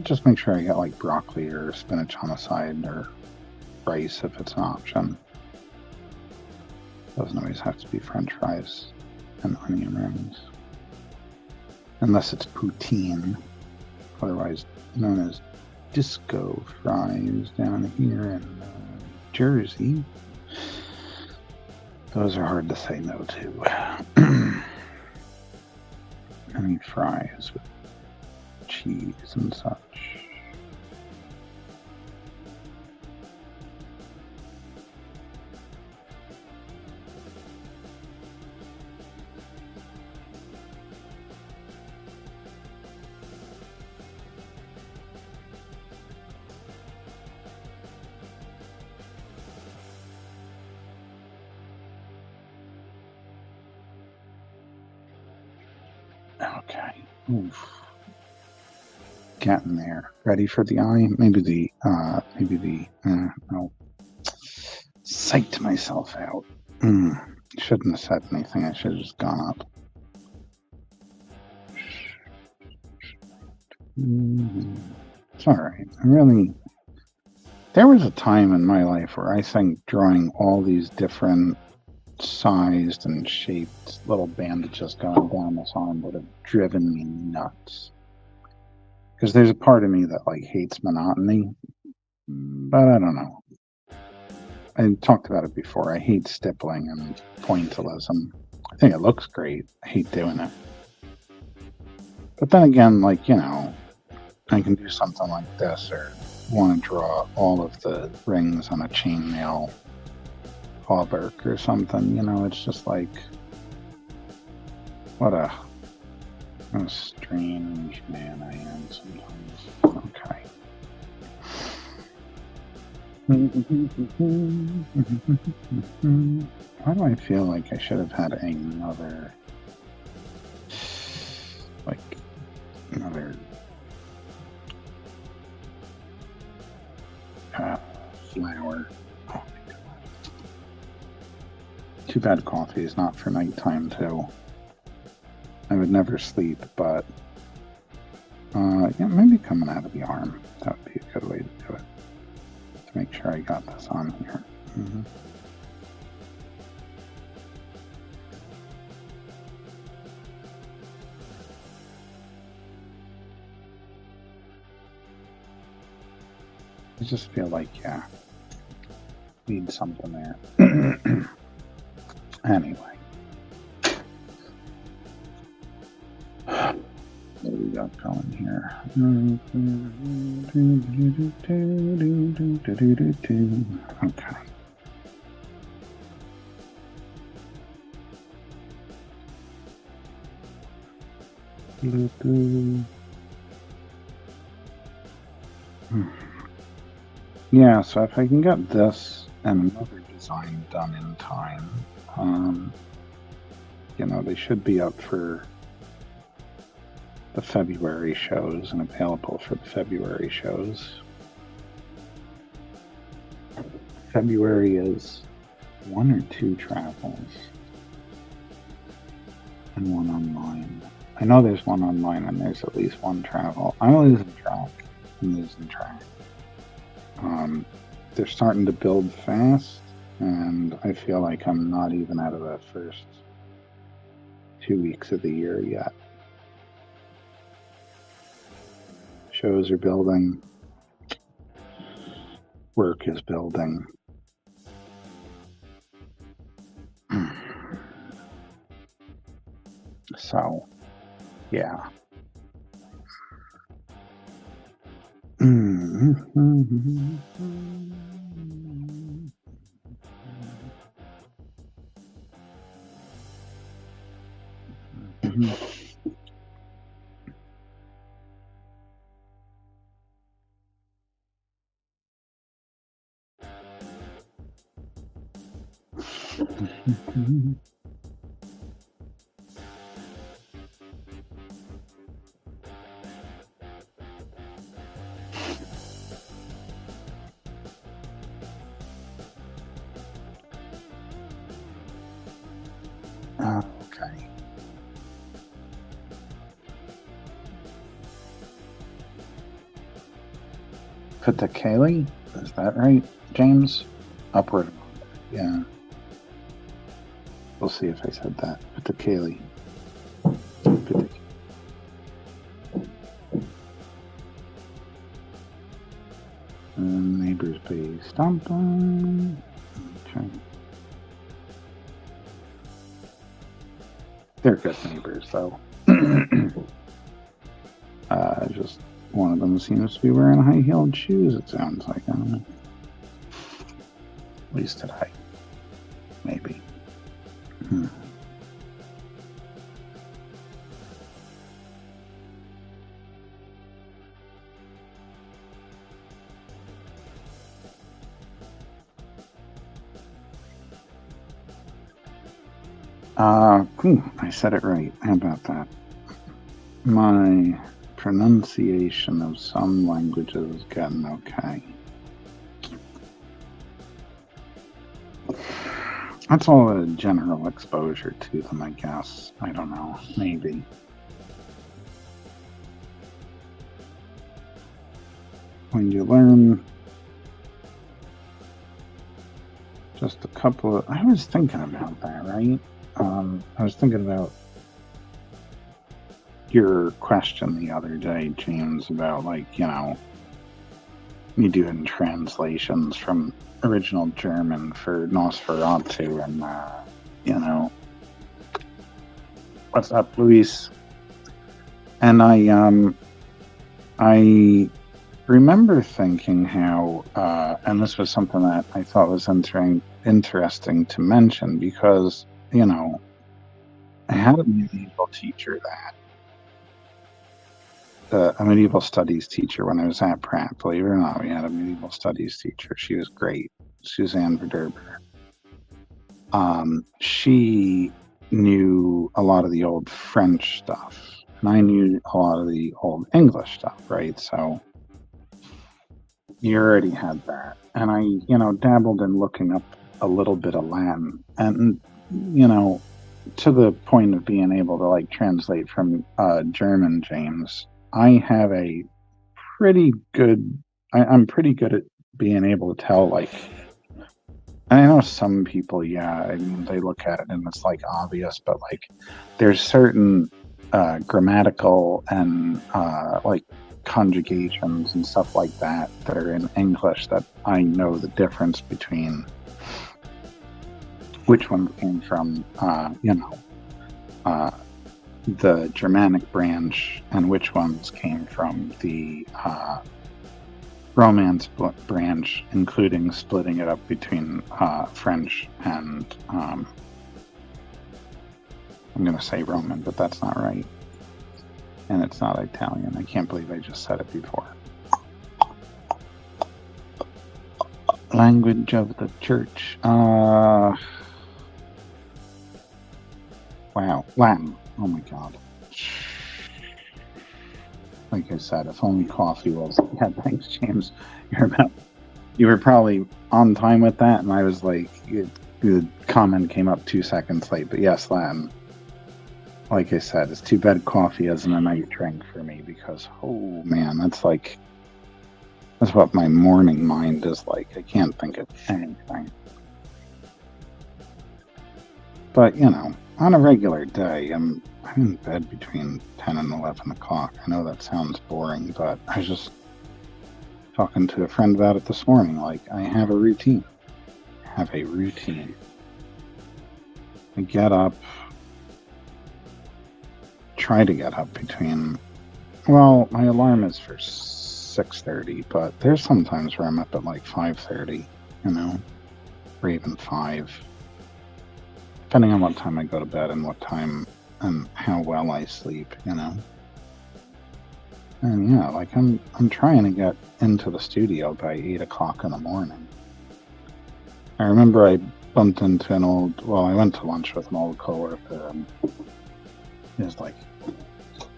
just make sure I get like broccoli or spinach on the side, or rice if it's an option. Doesn't always have to be French fries and onion rings, unless it's poutine, otherwise known as disco fries down here in Jersey. Those are hard to say no to. Any fries with cheese and such. Okay. Oof. Getting there. Ready for the eye? Maybe no. Psyched myself out. Shouldn't have said anything. I should have just gone up. It's alright. There was a time in my life where I think drawing all these different sized and shaped little bandages going down this arm would have driven me nuts. Because there's a part of me that like hates monotony, but I don't know. I talked about it before. I hate stippling and pointillism. I think it looks great. I hate doing it. But then again, like, you know, I can do something like this or want to draw all of the rings on a chainmail hauberk or something. You know, it's just like, what a strange man I am sometimes. Okay. Why do I feel like I should have had another flower? Oh my god. Too bad coffee is not for nighttime too. I would never sleep, but yeah, maybe coming out of the arm. That would be a good way to do it. To make sure I got this on here. I just feel like, yeah, need something there. Anyway. What do we got going here? Okay. Yeah, so if I can get this and another design done in time, you know, they should be up for the February shows and available for the February shows. February is 1 or 2 travels and 1 online. I know there's 1 online and there's at least 1 travel. I'm losing track. They're starting to build fast, and I feel like I'm not even out of the first 2 weeks of the year yet. Shows are building. Work is building. So, yeah. Okay. Patakali? Is that right, James? Upward. Yeah. We'll see if I said that. Patakali. Neighbors be stomping. Okay. They're good neighbors, though. Just one of them seems to be wearing high-heeled shoes, it sounds like. I don't know. At least today. Maybe. I said it right. How about that? My pronunciation of some languages is getting okay. That's all a general exposure to them, I guess. I don't know. Maybe. When you learn just a couple of... I was thinking about that, right? I was thinking about your question the other day, James, about, like, me doing translations from original German for Nosferatu, and, what's up, Luis? And I remember thinking how, and this was something that I thought was interesting to mention, because, I had a medieval teacher a medieval studies teacher when I was at Pratt. Believe it or not, we had a medieval studies teacher. She was great, Suzanne Verderber. She knew a lot of the old French stuff, and I knew a lot of the old English stuff, right? So you already had that. And I, dabbled in looking up a little bit of Latin, and, to the point of being able to, like, translate from German, James. I have a pretty good, I'm pretty good at being able to tell, like, I know some people, yeah, I mean, they look at it and it's, like, obvious, but, like, there's certain grammatical and, like, conjugations and stuff like that are in English that I know the difference between which one came from, the Germanic branch and which ones came from the Romance branch, including splitting it up between French and, I'm going to say Roman, but that's not right. And it's not Italian. I can't believe I just said it before. Language of the church. Wow. Latin. Oh my God. Like I said, if only coffee was... Yeah, thanks, James. You were probably on time with that, and I was like... The comment came up 2 seconds late, but yes, Latin. Like I said, it's too bad coffee isn't a night drink for me, because, oh man, that's what my morning mind is like. I can't think of anything. But, on a regular day, I'm in bed between 10 and 11 o'clock. I know that sounds boring, but I was just talking to a friend about it this morning. Like, I have a routine. I get up, try to get up between, well, my alarm is for 6:30, but there's sometimes where I'm up at like 5:30, or even 5. Depending on what time I go to bed and what time and how well I sleep, And yeah, like I'm trying to get into the studio by 8 o'clock in the morning. I remember I bumped into I went to lunch with an old coworker, and he was like,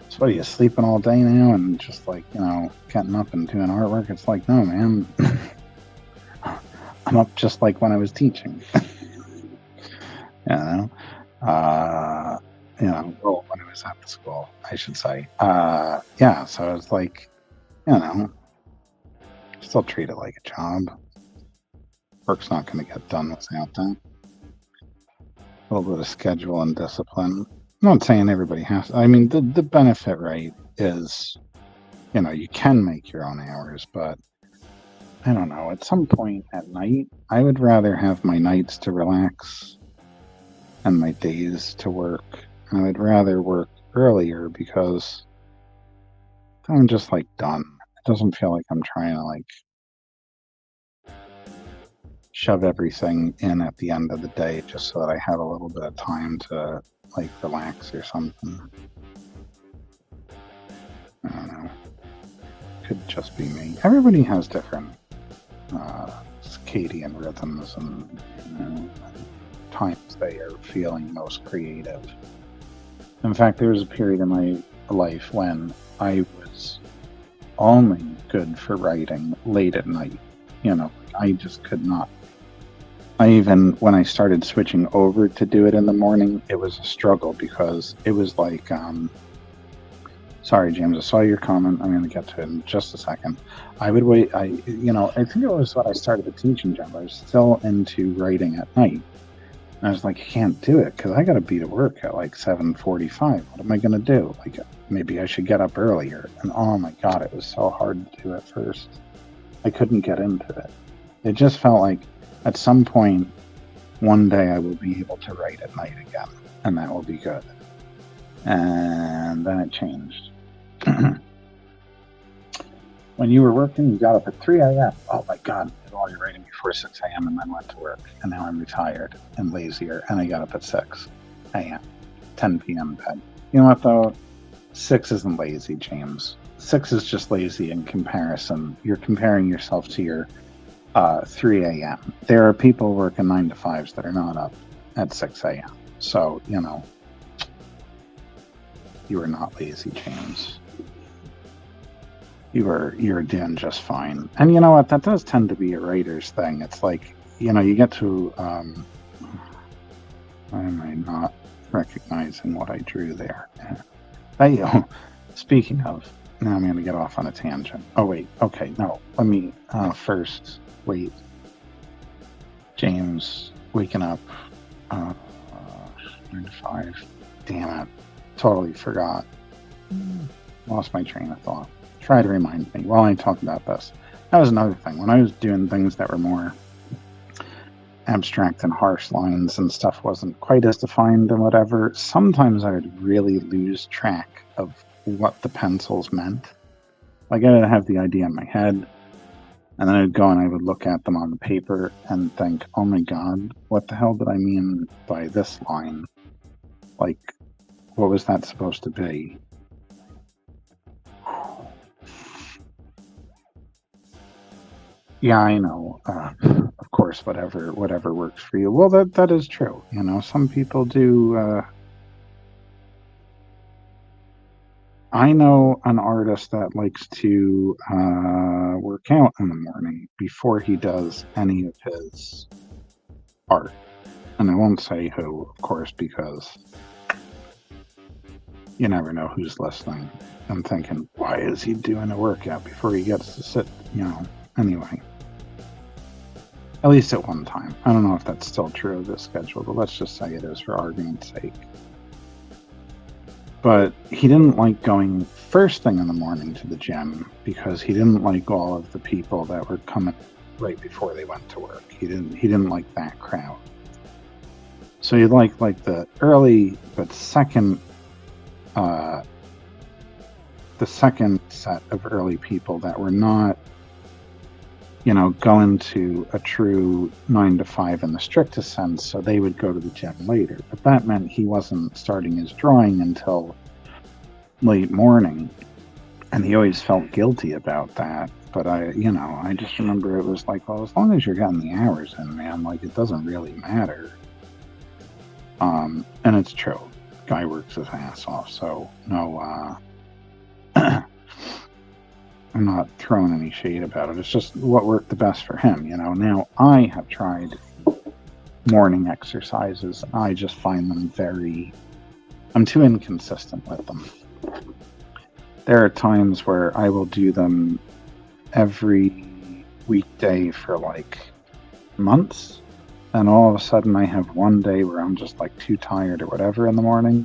"So what, are you sleeping all day now and just like, getting up and doing artwork?" It's like, no, man. I'm up just like when I was teaching. Well, when I was at the school, I should say. Yeah, so it's like, still treat it like a job. Work's not going to get done without that. A little bit of schedule and discipline. I'm not saying everybody has to. I mean, the benefit, right, is, you can make your own hours, but I don't know. At some point at night, I would rather have my nights to relax and my days to work. And I would rather work earlier because I'm just like done. It doesn't feel like I'm trying to like shove everything in at the end of the day just so that I have a little bit of time to like relax or something. I don't know. Could just be me. Everybody has different circadian rhythms and times they are feeling most creative. In fact, there was a period in my life when I was only good for writing late at night. I just could not. When I started switching over to do it in the morning, it was a struggle because it was like Sorry, James. I saw your comment. I'm going to get to it in just a second. I would wait. I think it was when I started the teaching job. I was still into writing at night. And I was like, I can't do it because I got to be to work at like 7:45. What am I going to do? Like, maybe I should get up earlier. And oh my God, it was so hard to do at first. I couldn't get into it. It just felt like at some point, one day I will be able to write at night again, and that will be good. And then it changed. When you were working, you got up at 3 a.m. Oh my God, while you're writing before 6 a.m. and then went to work. And now I'm retired and lazier, and I got up at 6 a.m., 10 p.m. bed. You know what, though? 6 isn't lazy, James. 6 is just lazy in comparison. You're comparing yourself to your 3 a.m. There are people working 9 to 5s that are not up at 6 a.m. So, you are not lazy, James. You're doing just fine. And you know what? That does tend to be a writer's thing. It's like, you get to, why am I not recognizing what I drew there? Speaking of, now I'm going to get off on a tangent. Oh, wait. Okay. No, let me first wait. James waking up 9 to 5. Damn it. Totally forgot. Lost my train of thought. Try to remind me while I talk about this. That was another thing. When I was doing things that were more abstract and harsh lines and stuff wasn't quite as defined and whatever, sometimes I would really lose track of what the pencils meant. Like, I would have the idea in my head, and then I'd go and I would look at them on the paper and think, oh my God, what the hell did I mean by this line? Like, what was that supposed to be? Yeah, I know. Of course, whatever works for you. Well, that is true. Some people do. I know an artist that likes to work out in the morning before he does any of his art, and I won't say who, of course, because you never know who's listening and thinking, why is he doing a workout before he gets to sit? Anyway. At least at one time. I don't know if that's still true of this schedule, but let's just say it is for argument's sake. But he didn't like going first thing in the morning to the gym because he didn't like all of the people that were coming right before they went to work. He didn't like that crowd. So he liked the early but second the second set of early people that were not going to a true 9 to 5 in the strictest sense, so they would go to the gym later. But that meant he wasn't starting his drawing until late morning, and he always felt guilty about that. But I just remember it was like, well, as long as you're getting the hours in, man, like, it doesn't really matter. And it's true. Guy works his ass off, so no, I'm not throwing any shade about it. It's just what worked the best for him, Now, I have tried morning exercises. I just find them I'm too inconsistent with them. There are times where I will do them every weekday for like months, and all of a sudden I have one day where I'm just like too tired or whatever in the morning,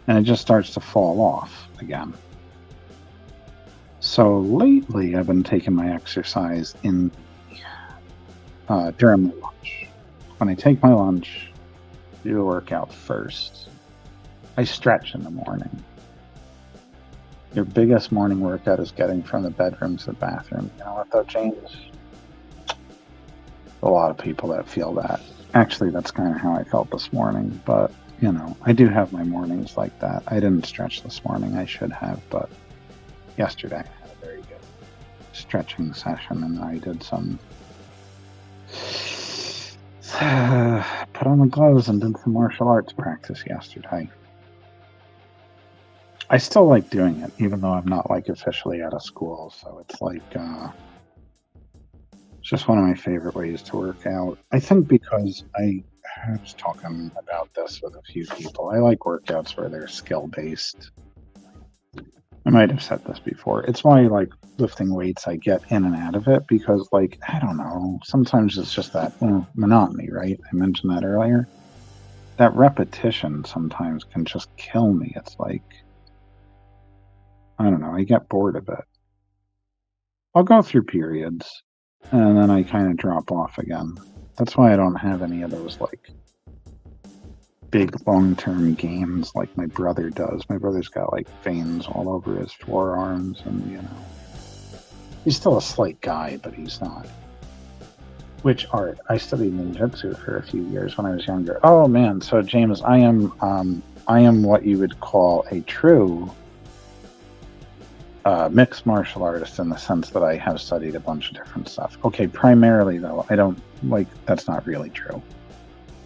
and it just starts to fall off again. So lately, I've been taking my exercise during my lunch. When I take my lunch, do a workout first. I stretch in the morning. Your biggest morning workout is getting from the bedroom to the bathroom. You know what, though, James? A lot of people that feel that. Actually, that's kind of how I felt this morning. But, I do have my mornings like that. I didn't stretch this morning. I should have, but yesterday I had a very good stretching session, and I did some put on the gloves and did some martial arts practice yesterday. I still like doing it, even though I'm not like officially out of school. So it's like it's just one of my favorite ways to work out. I think because I was talking about this with a few people. I like workouts where they're skill based. I might have said this before. It's why, like, lifting weights, I get in and out of it because, like, I don't know. Sometimes it's just that monotony, right? I mentioned that earlier. That repetition sometimes can just kill me. It's like, I don't know. I get bored of it. I'll go through periods and then I kind of drop off again. That's why I don't have any of those, like, big long-term gains like my brother does. My brother's got like veins all over his forearms, and he's still a slight guy, but he's not. Which art? I studied ninjutsu for a few years when I was younger. Oh man, so James, I am what you would call a true mixed martial artist in the sense that I have studied a bunch of different stuff. Okay, primarily though, I don't like. That's not really true.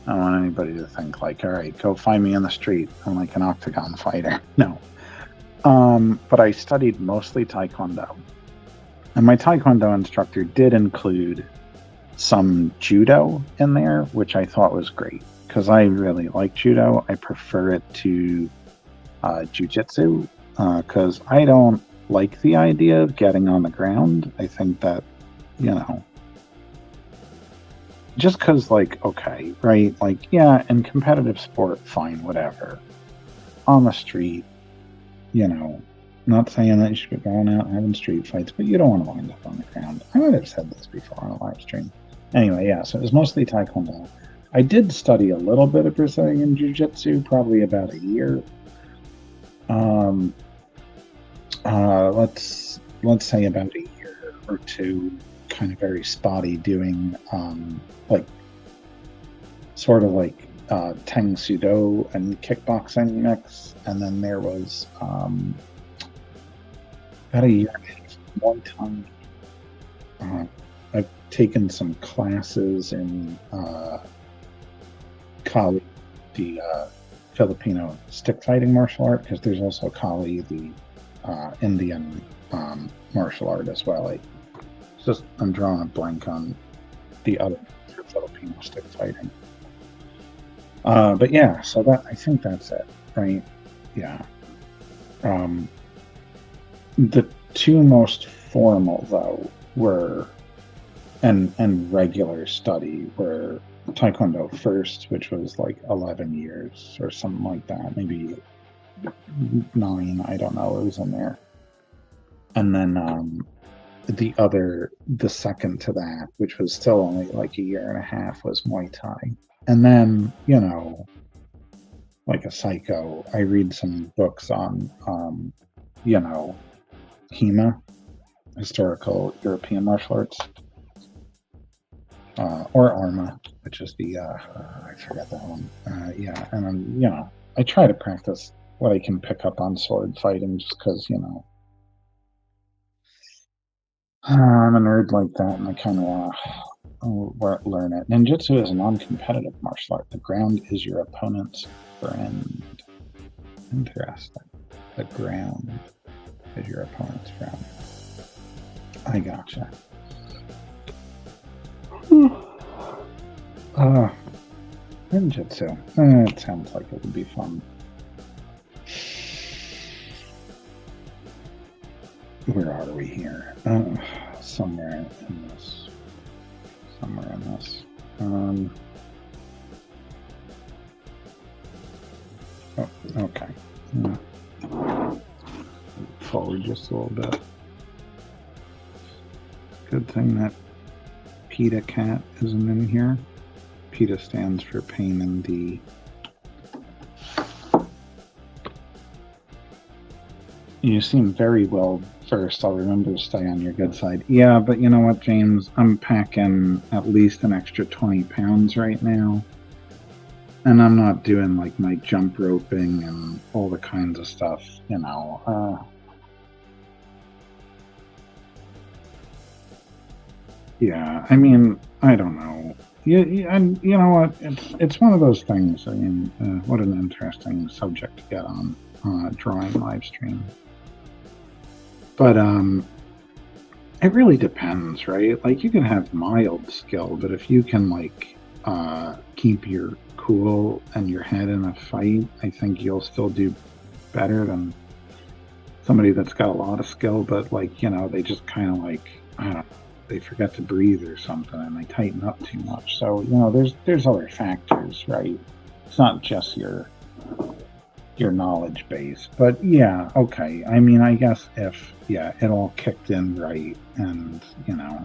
I don't want anybody to think like, all right, go find me in the street. I'm like an octagon fighter. No. But I studied mostly Taekwondo. And my Taekwondo instructor did include some judo in there, which I thought was great because I really like judo. I prefer it to jiu-jitsu because I don't like the idea of getting on the ground. I think that, just because, like, okay, right? Like, yeah, in competitive sport, fine, whatever. On the street, not saying that you should be going out and having street fights, but you don't want to wind up on the ground. I might have said this before on a live stream. Anyway, yeah, so it was mostly Taekwondo. I did study a little bit of Brazilian Jiu-Jitsu, probably about a year. Let's say about a year or two, kind of very spotty doing like sort of like Tang Sudo and kickboxing mix, and then there was about a year and a half Muay Thai. I've taken some classes in Kali, the Filipino stick fighting martial art, because there's also Kali, the Indian martial art as well. I'm drawing a blank on the other Filipino stick fighting. But yeah, so I think that's it, right? Yeah. The two most formal though were and regular study were Taekwondo first, which was like 11 years or something like that, maybe 9, I don't know, it was in there. And then the second to that, which was still only like a year and a half, was Muay Thai. And then, like a psycho, I read some books on, HEMA, historical European martial arts, or ARMA, which is the, I forgot that one. Yeah, and then, I try to practice what I can pick up on sword fighting just because, I'm a nerd like that, and I kind of want to learn it. Ninjutsu is a non-competitive martial art. The ground is your opponent's friend. Interesting. The ground is your opponent's friend. I gotcha. Ninjutsu. It sounds like it would be fun. Where are we here? Somewhere in this. Oh, okay. Forward just a little bit. Good thing that PETA cat isn't in here. PETA stands for pain in the... You seem very well versed. I'll remember to stay on your good side. Yeah, but you know what, James? I'm packing at least an extra 20 pounds right now. And I'm not doing like my jump roping and all the kinds of stuff, Yeah, I mean, I don't know. And you know what? It's one of those things. I mean, what an interesting subject to get on drawing live stream. But it really depends, right? Like you can have mild skill, but if you can like keep your cool and your head in a fight, I think you'll still do better than somebody that's got a lot of skill, but like, you know, they just kind of like, I don't know, they forget to breathe or something and they tighten up too much. So, you know, there's other factors, right? It's not just your knowledge base. But yeah, okay. I mean, I guess if, yeah, it all kicked in right and, you know,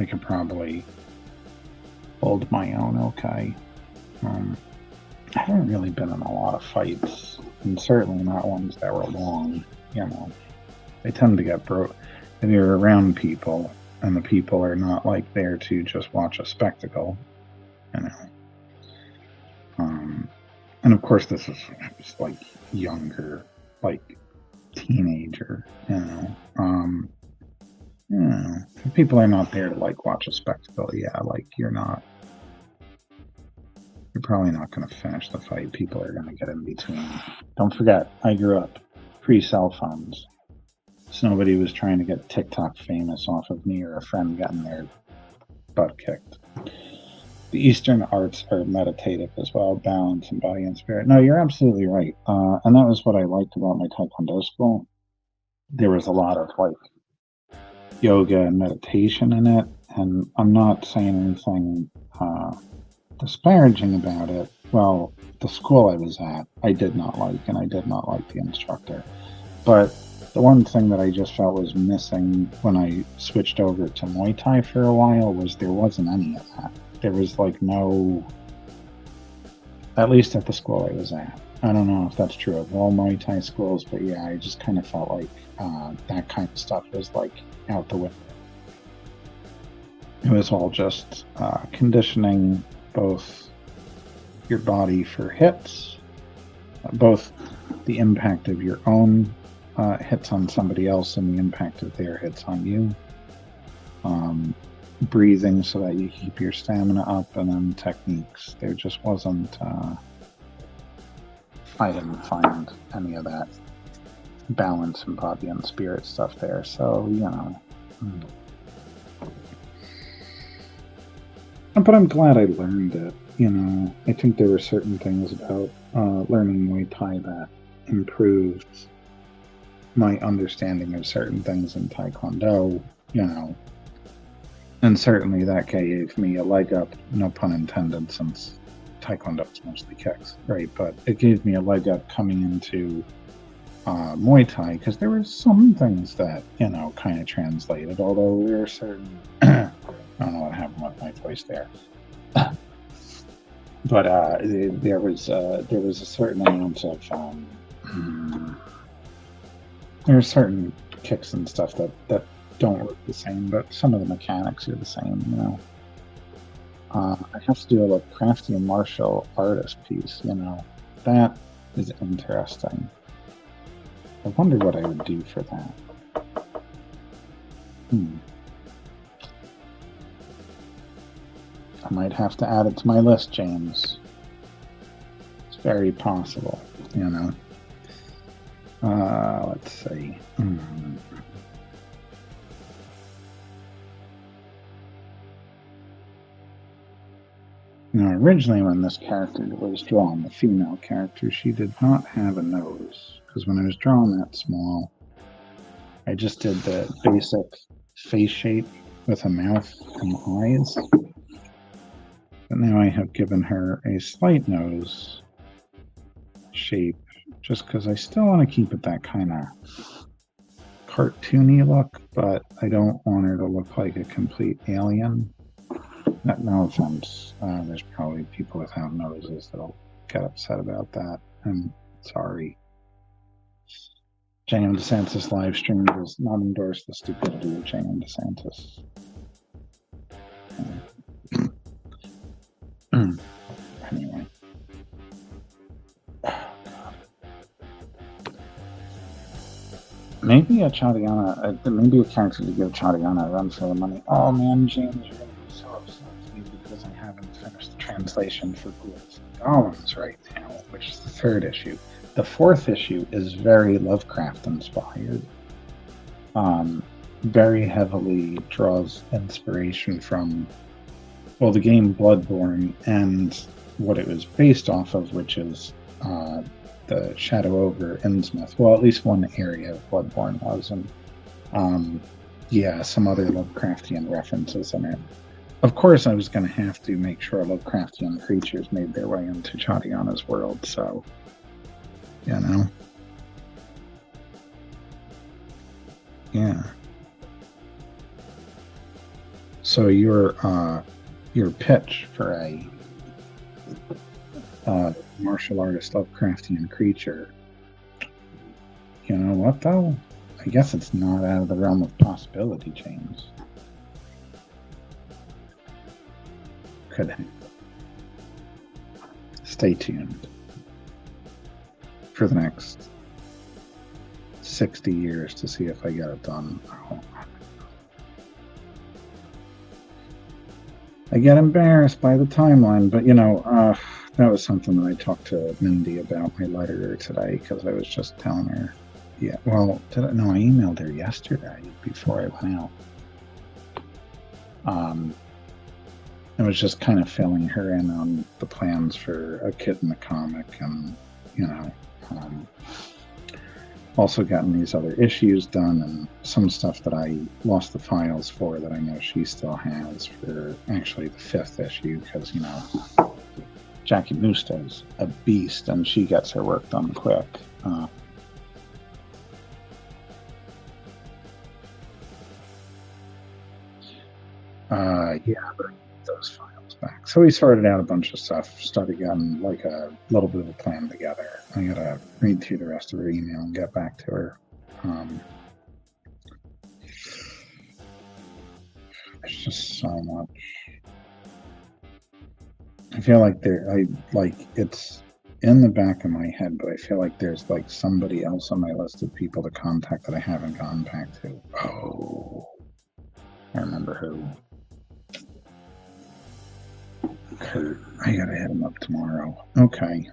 I could probably hold my own okay. I haven't really been in a lot of fights, and certainly not ones that were long, you know. They tend to get broke if you're around people and the people are not like there to just watch a spectacle, you know. And of course this is like younger, like teenager, you know. Yeah, if people are not there to like watch a spectacle, yeah, like you're probably not going to finish the fight. People are going to get in between. Don't forget, I grew up pre-cell phones, so nobody was trying to get TikTok famous off of me or a friend getting their butt kicked. The Eastern arts are meditative as well, balance and body and spirit. No, you're absolutely right. And that was what I liked about my Taekwondo school. There was a lot of like yoga and meditation in it, and I'm not saying anything disparaging about it. Well, the school I was at, I did not like, and I did not like the instructor. But the one thing that I just felt was missing when I switched over to Muay Thai for a while was there wasn't any of that. There was like no, at least at the school I was at. I don't know if that's true of all Muay Thai schools, but yeah, I just kind of felt like that kind of stuff was like out the window. It was all just conditioning both your body for hits, both the impact of your own hits on somebody else and the impact of their hits on you. Breathing so that you keep your stamina up, and then techniques. There just wasn't, I didn't find any of that balance and body and spirit stuff there. So, you know. But I'm glad I learned it. You know, I think there were certain things about learning Muay Thai that improved my understanding of certain things in Taekwondo, you know. And certainly that gave me a leg up, no pun intended, since Taekwondo is mostly kicks, right? But it gave me a leg up coming into Muay Thai, because there were some things that, you know, kind of translated, although there were certain, I don't know what happened with my voice there. But there was a certain amount of, there are certain kicks and stuff that don't work the same, but some of the mechanics are the same, you know. I have to do a crafty martial artist piece, you know. That is interesting. I wonder what I would do for that. I might have to add it to my list, James. It's very possible, you know. Let's see. Now, originally when this character was drawn, the female character, she did not have a nose, because when I was drawing that small, I just did the basic face shape with a mouth and eyes. But now I have given her a slight nose shape, just because I still want to keep it that kind of cartoony look, but I don't want her to look like a complete alien. No offense, there's probably people without noses that'll get upset about that. I'm sorry. JM DeSantis live stream does not endorse the stupidity of JM DeSantis. Anyway. Maybe a Chadiana, maybe a character to give Chadiana a run for the money. Oh man, James, you're going to be so upset with me because I haven't finished the translation for Ghouls and Golems right now, which is the third issue. The fourth issue is very Lovecraft inspired. Very heavily draws inspiration from, well, the game Bloodborne and what it was based off of, which is the the Shadow over Innsmouth. Well, at least one area of Bloodborne was, and yeah, some other Lovecraftian references in it. Of course, I was going to have to make sure Lovecraftian creatures made their way into Chadiana's world, so, you know. Yeah. So your pitch for a martial artist Lovecraftian creature, you know what though? I guess it's not out of the realm of possibility, James. Could happen. Stay tuned for the next 60 years to see if I get it done. I get embarrassed by the timeline, but you know, that was something that I talked to Mindy about my letter today, because I was just telling her. Yeah, well, I emailed her yesterday before I went out. I was just kind of filling her in on the plans for a kid in the comic, and you know, also gotten these other issues done, and some stuff that I lost the files for that I know she still has for actually the 5th issue, because you know, Jackie Musta's a beast and she gets her work done quick. Yeah, but I need those files back. So we sorted out a bunch of stuff, started getting like a little bit of a plan together. I gotta read through the rest of her email and get back to her. There's just so much. I feel like it's in the back of my head, but I feel like there's like somebody else on my list of people to contact that I haven't gone back to. Oh, I remember who. Kurt. I gotta hit him up tomorrow. Okay.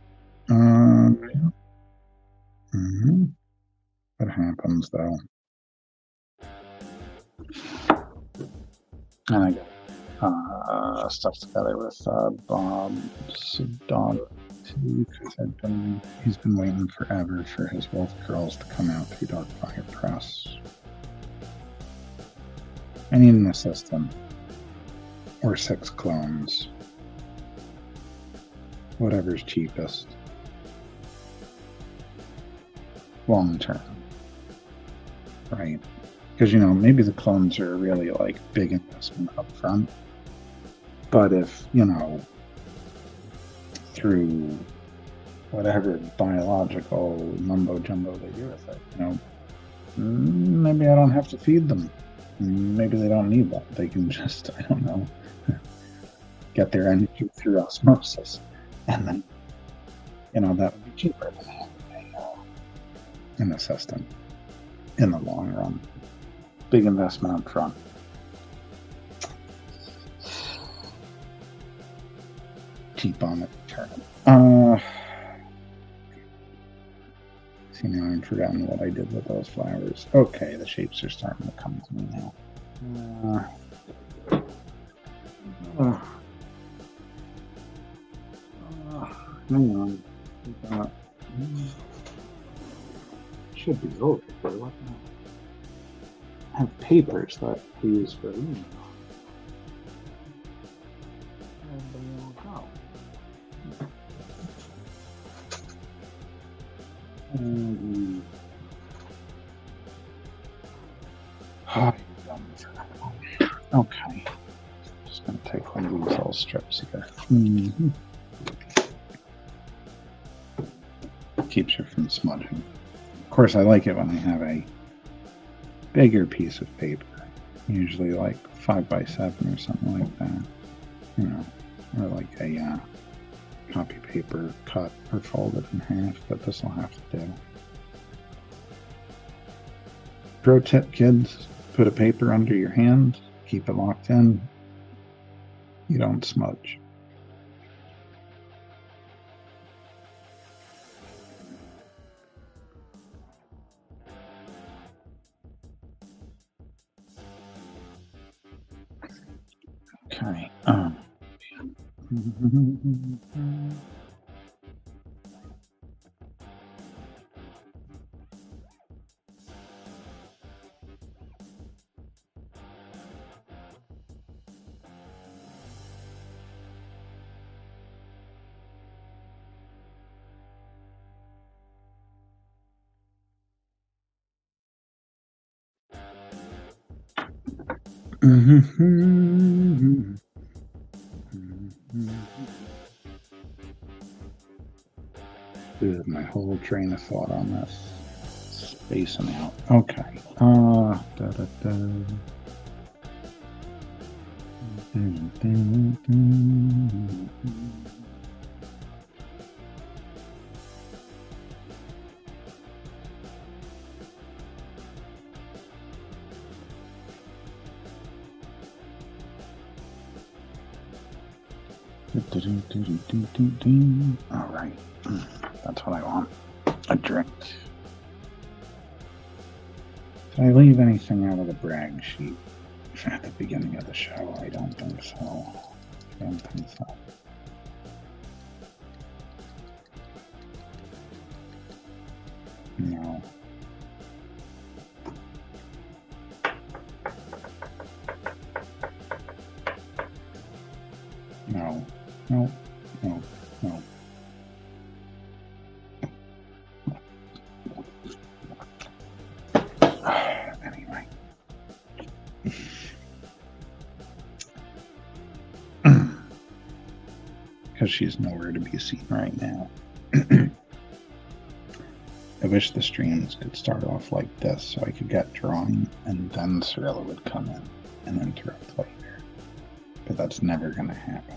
What happens though? And I got stuff together with Bob's dog too, because he's been waiting forever for his Wolf Girls to come out through Darkfire Press. I need an assistant or 6 clones. Whatever's cheapest. Long term. Right. Because, you know, maybe the clones are really like big investment up front. But if, you know, through whatever biological mumbo jumbo they do with it, you know, maybe I don't have to feed them. Maybe they don't need that. They can just, I don't know, get their energy through osmosis. And then, you know, that would be cheaper than having an assistant in the long run. Big investment up front. Cheap on it. See, now I've forgotten what I did with those flowers. Okay, the shapes are starting to come to me now. Hang on. Should be over here. What the hell? I have papers that we use for email. Where did they all go? Okay. Just going to take one of these little strips here. Keeps her from smudging. Of course, I like it when I have a bigger piece of paper, usually like 5x7 or something like that, you know, or like a copy paper cut or folded in half, but this will have to do. Pro tip, kids, put a paper under your hand, keep it locked in, you don't smudge. Okay. Dude, my whole train of thought on this. Spacing out. Okay. All right. That's what I want. A drink. Did I leave anything out of the brag sheet at the beginning of the show? I don't think so. No. No. No. No. No. Anyway. Because she's nowhere to be seen right now. I wish the streams could start off like this so I could get drawing and then Cirilla would come in and interrupt later. But that's never going to happen.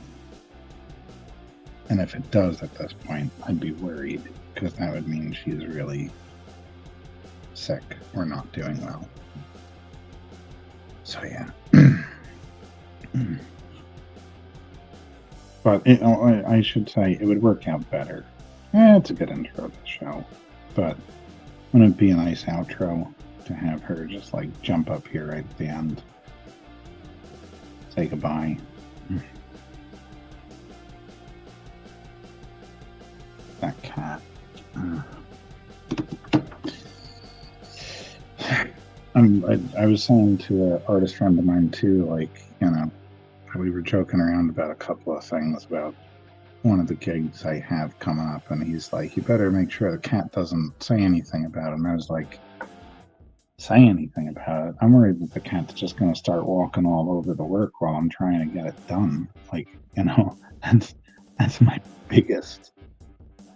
And if it does at this point, I'd be worried because that would mean she's really sick or not doing well. So yeah. But I should say it would work out better. It's a good intro to the show. But wouldn't it be a nice outro to have her just like jump up here right at the end? Say goodbye. That cat. I was saying to an artist friend of mine too, like, you know, we were joking around about a couple of things about one of the gigs I have coming up, and he's like, you better make sure the cat doesn't say anything about it. And I was like, say anything about it? I'm worried that the cat's just going to start walking all over the work while I'm trying to get it done. Like, you know, that's my biggest,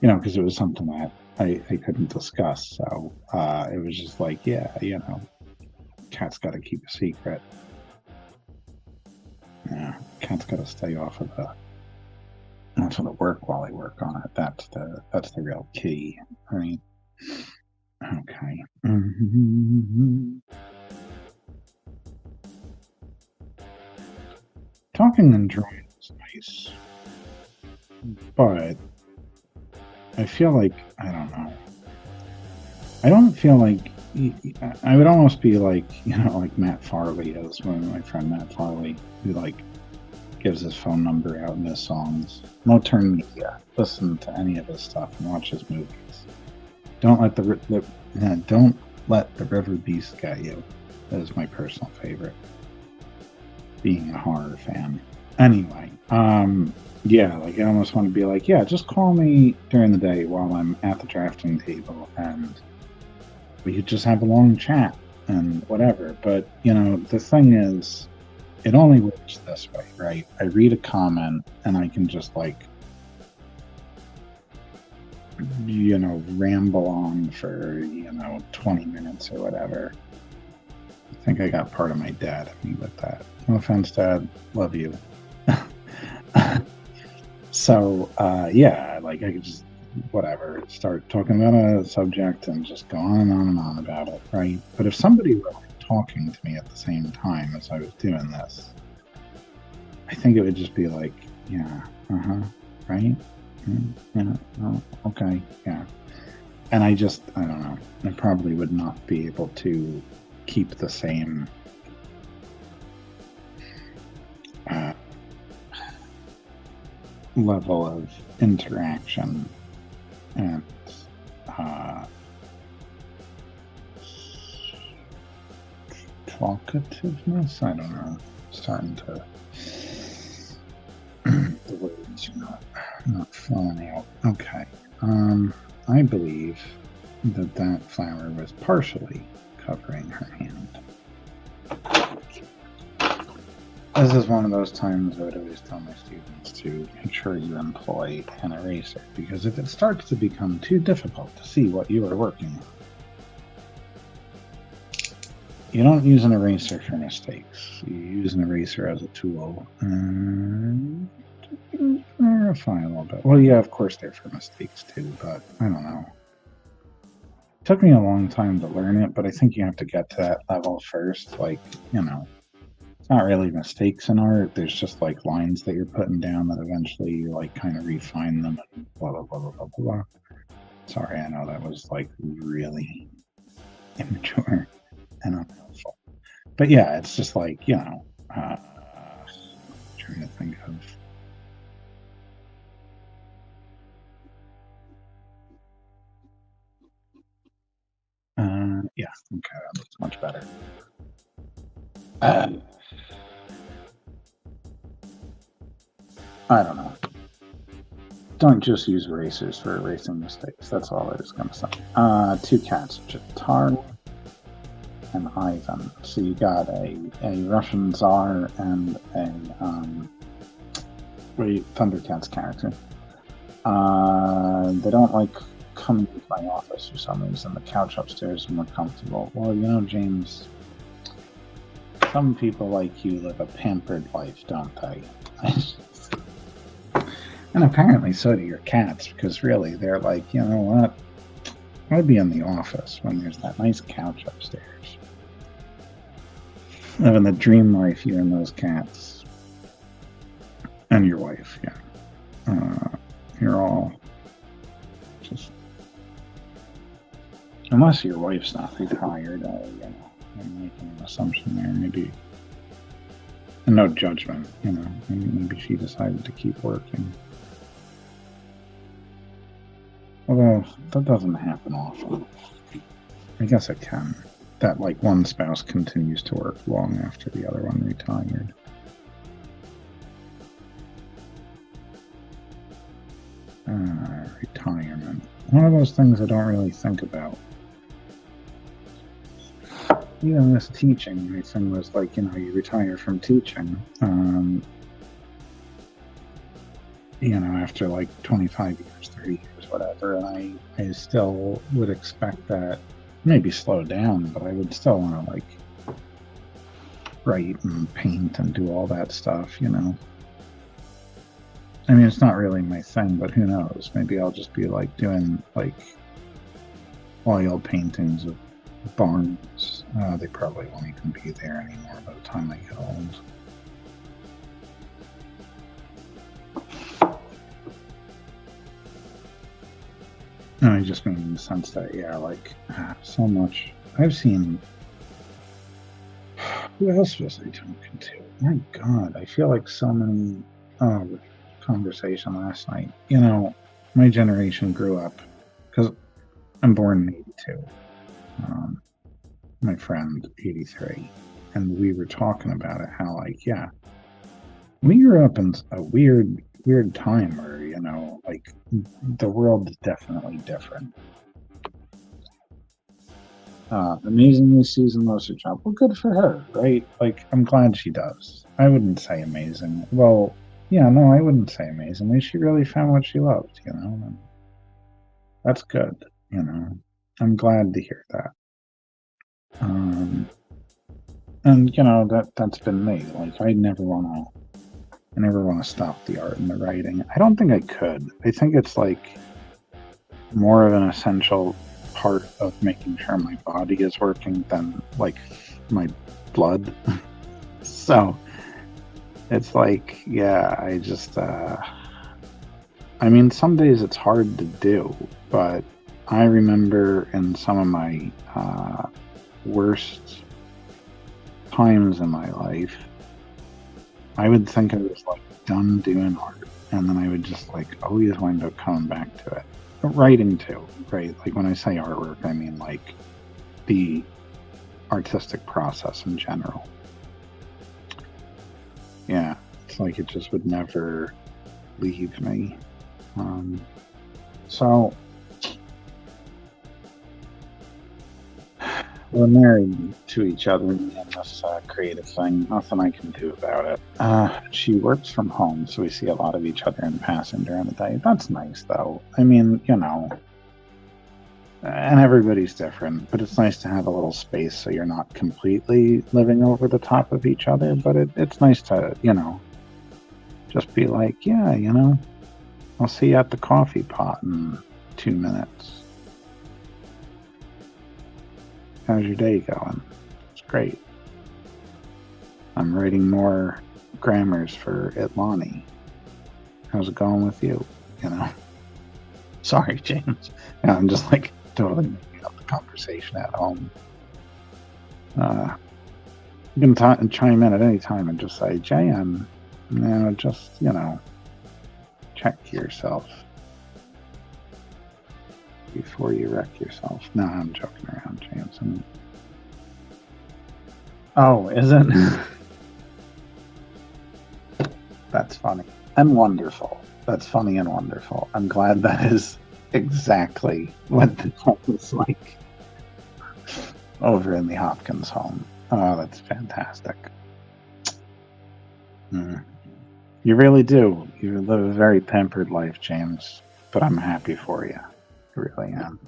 you know, because it was something that I couldn't discuss. So it was just like, yeah, you know, cat's got to keep a secret. Yeah, cat's got to stay off of the work while I work on it. That's the real key, right? Okay. Talking and drawing is nice, but I feel like, I don't know. I don't feel like, I would almost be like, you know, like Matt Farley is, my friend Matt Farley, who like gives his phone number out in his songs. No turn media. Listen to any of his stuff and watch his movies. Don't let don't let the River Beast get you. That is my personal favorite. Being a horror fan. Anyway, yeah, like I almost want to be like, yeah, just call me during the day while I'm at the drafting table and we could just have a long chat and whatever. But, you know, the thing is, it only works this way, right? I read a comment and I can just like, you know, ramble on for, you know, 20 minutes or whatever. I think I got part of my dad in me with that. No offense, Dad. Love you. So, yeah, like I could just, whatever, start talking about a subject and just go on and on and on about it, right? But if somebody were like talking to me at the same time as I was doing this, I think it would just be like, yeah, right? Yeah, oh, okay, yeah. And I don't know, I probably would not be able to keep the same level of interaction and talkativeness. I don't know. Starting to the words are not flowing out. Okay. I believe that flower was partially covering her hand. This is one of those times I would always tell my students to make sure you employ an eraser, because if it starts to become too difficult to see what you are working on, you don't use an eraser for mistakes. You use an eraser as a tool and refine a little bit. Well, yeah, of course they're for mistakes too, but I don't know. It took me a long time to learn it, but I think you have to get to that level first. Like, you know, it's not really mistakes in art. There's just like lines that you're putting down that eventually you like kind of refine them and blah, blah, blah, blah, blah, blah. Sorry, I know that was like really immature and unhelpful. But yeah, it's just like, you know, trying to think of. Yeah, okay, that looks much better. I don't know. Don't just use erasers for erasing mistakes. That's all I was going to say. Two cats, Jatar and Ivan. So you got a Russian Tsar and a Thundercats character. They don't like coming into my office for some reason. The couch upstairs is more comfortable. Well, you know, James, some people like you live a pampered life, don't they? And apparently so do your cats, because really they're like, you know what? I'd be in the office when there's that nice couch upstairs. Living the dream life, you and those cats. And your wife, yeah. You're all just... Unless your wife's not retired, you know, I'm making an assumption there, maybe. And no judgment, you know, maybe she decided to keep working. Although, that doesn't happen often. I guess it can. That, like, one spouse continues to work long after the other one retired. Retirement. One of those things I don't really think about. Even this teaching, my thing was like, you know, you retire from teaching, you know, after like 25 years, 30 years, whatever, and I still would expect that, maybe slow down, but I would still want to like write and paint and do all that stuff, you know. I mean, it's not really my thing, but who knows? Maybe I'll just be like doing like oil paintings of barns. They probably won't even be there anymore by the time I get old. No, I just mean in the sense that, yeah, like, so much. I've seen... Who else was I talking to? My God, I feel like so many... conversation last night. You know, my generation grew up, because I'm born in 82. My friend, 83. And we were talking about it, how, like, yeah, we grew up in a weird time where, you know, like, the world is definitely different. Amazingly Susan loves her job. Well, good for her, right? Like, I'm glad she does. I wouldn't say amazing. Well, yeah, no, I wouldn't say amazingly. She really found what she loved, you know? And that's good, you know? I'm glad to hear that. And, you know, that's been me. Like, I never want to stop the art and the writing. I don't think I could. I think it's, like, more of an essential part of making sure my body is working than, like, my blood. So... it's like, yeah, I just, I mean, some days it's hard to do, but I remember in some of my worst times in my life, I would think I was like done doing art, and then I would just like always wind up coming back to it. But writing too, right? Like when I say artwork, I mean like the artistic process in general. Yeah, it's like it just would never leave me. So we're married to each other in this creative thing. Nothing I can do about it. She works from home, so we see a lot of each other in passing during the day. That's nice, though. I mean, and everybody's different, but it's nice to have a little space so you're not completely living over the top of each other. But it's nice to, just be like, yeah, I'll see you at the coffee pot in 2 minutes. How's your day going? It's great. I'm writing more grammars for Itlani. How's it going with you? Sorry, James. I'm just like totally making up the conversation at home. You can chime in at any time and just say, JM, just, check yourself before you wreck yourself. No, I'm joking around, James. Oh, is it? That's funny and wonderful. That's funny and wonderful. I'm glad that is exactly what the home is like over in the Hopkins home. Oh, that's fantastic. You really do. You live a very pampered life, James, but I'm happy for you. I really am.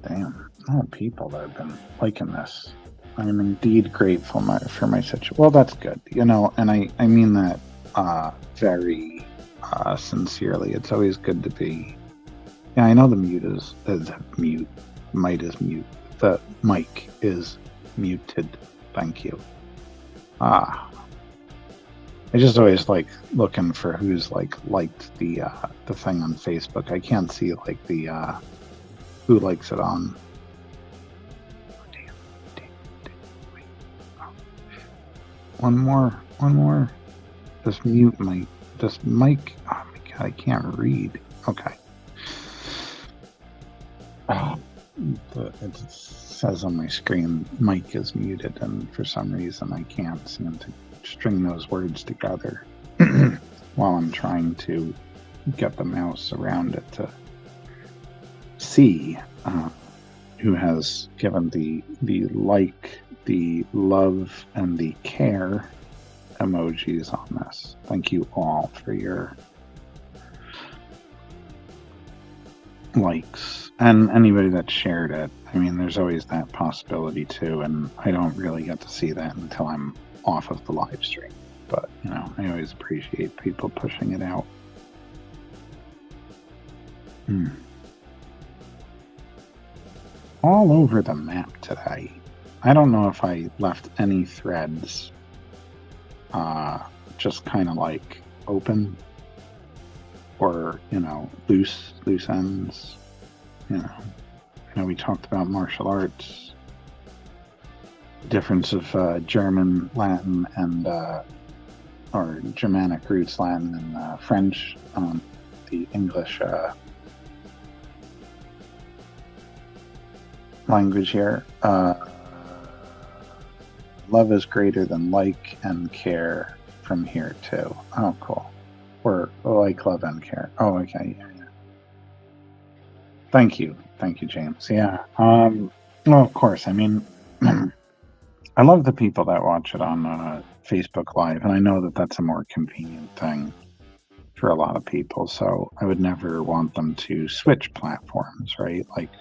Damn, all people that have been liking this. I am indeed grateful for my situation. Well, that's good, and I mean that very sincerely. It's always good to be. Yeah, I know the mute is mute. Mic is mute. The mic is muted. Thank you. I just always like looking for who's liked the thing on Facebook. I can't see the who likes it on. Wait. Oh. One more. Just mute mic. Just mic. Oh my god, I can't read. Okay. It says on my screen, mic is muted, and for some reason I can't seem to string those words together while I'm trying to get the mouse around it to see who has given the like, the love, and the care emojis on this. Thank you all for your likes, and anybody that shared it. I mean, there's always that possibility too, and I don't really get to see that until I'm off of the live stream, but I always appreciate people pushing it out. All over the map today. I don't know if I left any threads just kind of like open, or loose ends. We talked about martial arts, difference of German, Latin, and or Germanic roots, Latin and French, the English language here. Love is greater than like and care from here too. Oh, cool. Or like, love, and care. Oh, okay. Yeah. Thank you, James. Yeah. Well, of course. I mean, I love the people that watch it on Facebook Live, and I know that that's a more convenient thing for a lot of people. So I would never want them to switch platforms, right? Like,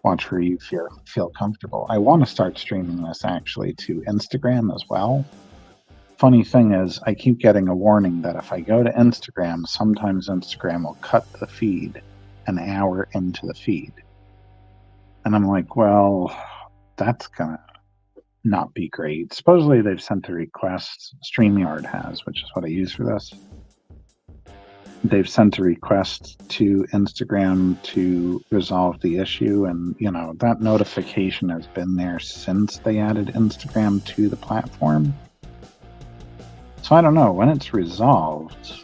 watch where you feel comfortable. I want to start streaming this actually to Instagram as well. Funny thing is, I keep getting a warning that if I go to Instagram, sometimes Instagram will cut the feed an hour into the feed. And I'm like, well, that's gonna not be great. Supposedly they've sent the request, StreamYard has, which is what I use for this. They've sent a request to Instagram to resolve the issue, and that notification has been there since they added Instagram to the platform. So I don't know when it's resolved.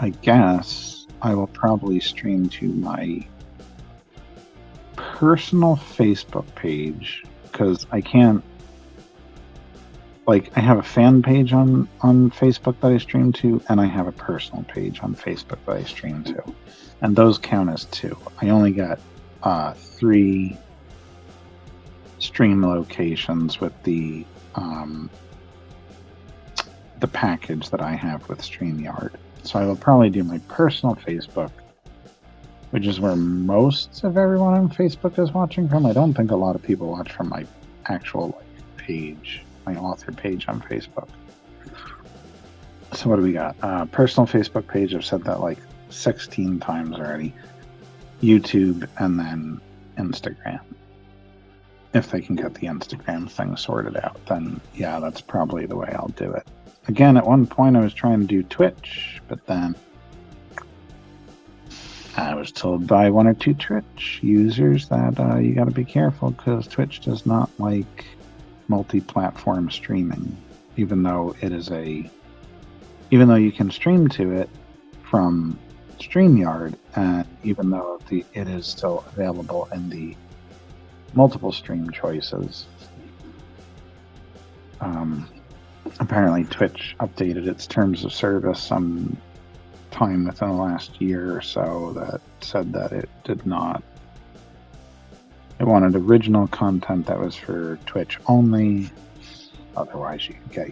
I guess I will probably stream to my personal Facebook page, because I can't, I have a fan page on Facebook that I stream to, and I have a personal page on Facebook that I stream to, and those count as two. I only got 3 stream locations with the package that I have with StreamYard. So I will probably do my personal Facebook, which is where most of everyone on Facebook is watching from. I don't think a lot of people watch from my actual page, my author page on Facebook. So what do we got? Personal Facebook page, I've said that 16 times already. YouTube, and then Instagram. If they can get the Instagram thing sorted out, then yeah, that's probably the way I'll do it. Again, at one point I was trying to do Twitch, but then I was told by 1 or 2 Twitch users that you got to be careful, because Twitch does not like multi-platform streaming, even though you can stream to it from StreamYard, and even though it is still available in the multiple stream choices. Apparently Twitch updated its terms of service some time within the last year or so that said that it wanted original content that was for Twitch only, otherwise you could get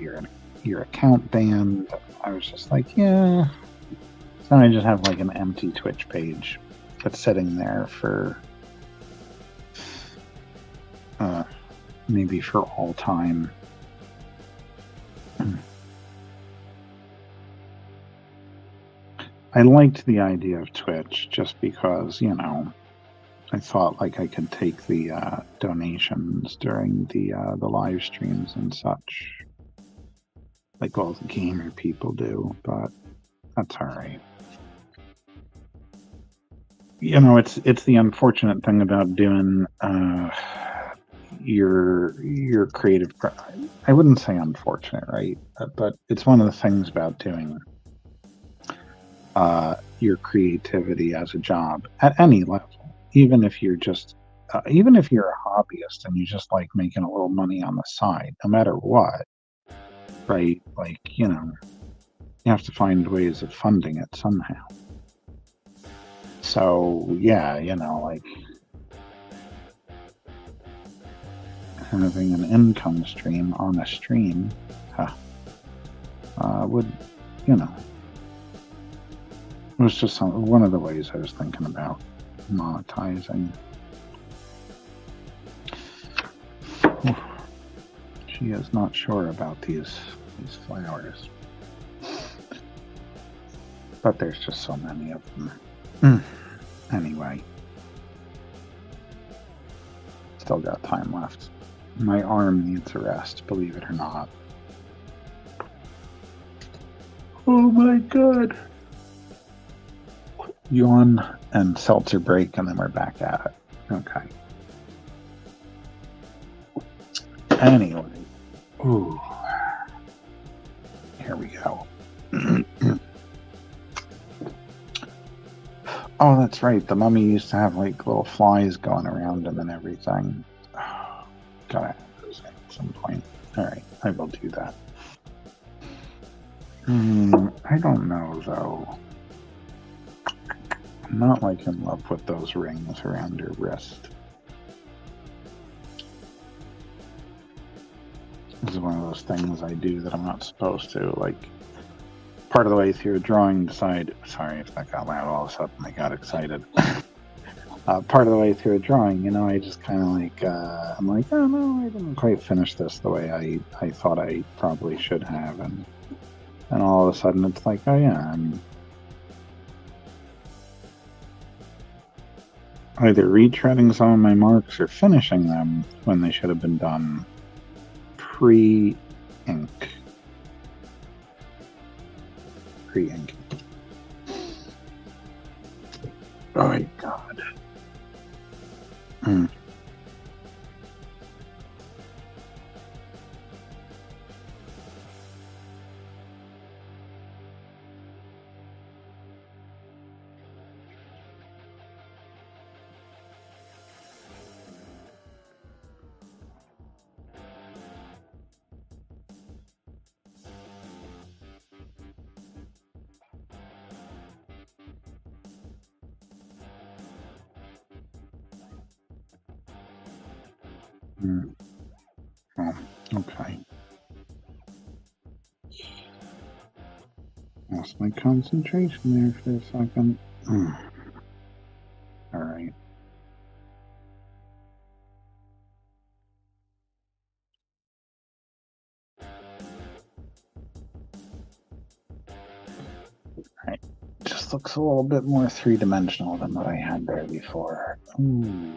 your account banned. I was just like, yeah. So I just have an empty Twitch page that's sitting there for maybe for all time. I liked the idea of Twitch just because, I thought I could take the donations during the live streams and such, like all the gamer people do, but that's all right. It's the unfortunate thing about doing your creative. I wouldn't say unfortunate, right? But it's one of the things about doing your creativity as a job at any level. Even if you're a hobbyist and you just like making a little money on the side, no matter what, right? You have to find ways of funding it somehow. So, yeah, having an income stream on a stream would, it was just one of the ways I was thinking about monetizing. She is not sure about these flowers, but there's just so many of them. Anyway, still got time left. My arm needs a rest, believe it or not. Oh my god. Yawn and seltzer break, and then we're back at it. Okay. Anyway. Ooh. Here we go. Oh, that's right. The mummy used to have little flies going around him and everything. Oh, gotta have those at some point. Alright, I will do that. I don't know, though. I'm not in love with those rings around your wrist. This is one of those things I do that I'm not supposed to. Part of the way through a drawing, sorry if that got loud all of a sudden, I got excited. Part of the way through a drawing, I just kind of I'm like, oh no, I didn't quite finish this the way I thought I probably should have. And all of a sudden it's like, oh yeah, either retreading some of my marks or finishing them when they should have been done pre-ink. Pre-ink. Oh my God. Oh, okay. Lost my concentration there for a second. All right. Alright, just looks a little bit more three-dimensional than what I had there before. Ooh.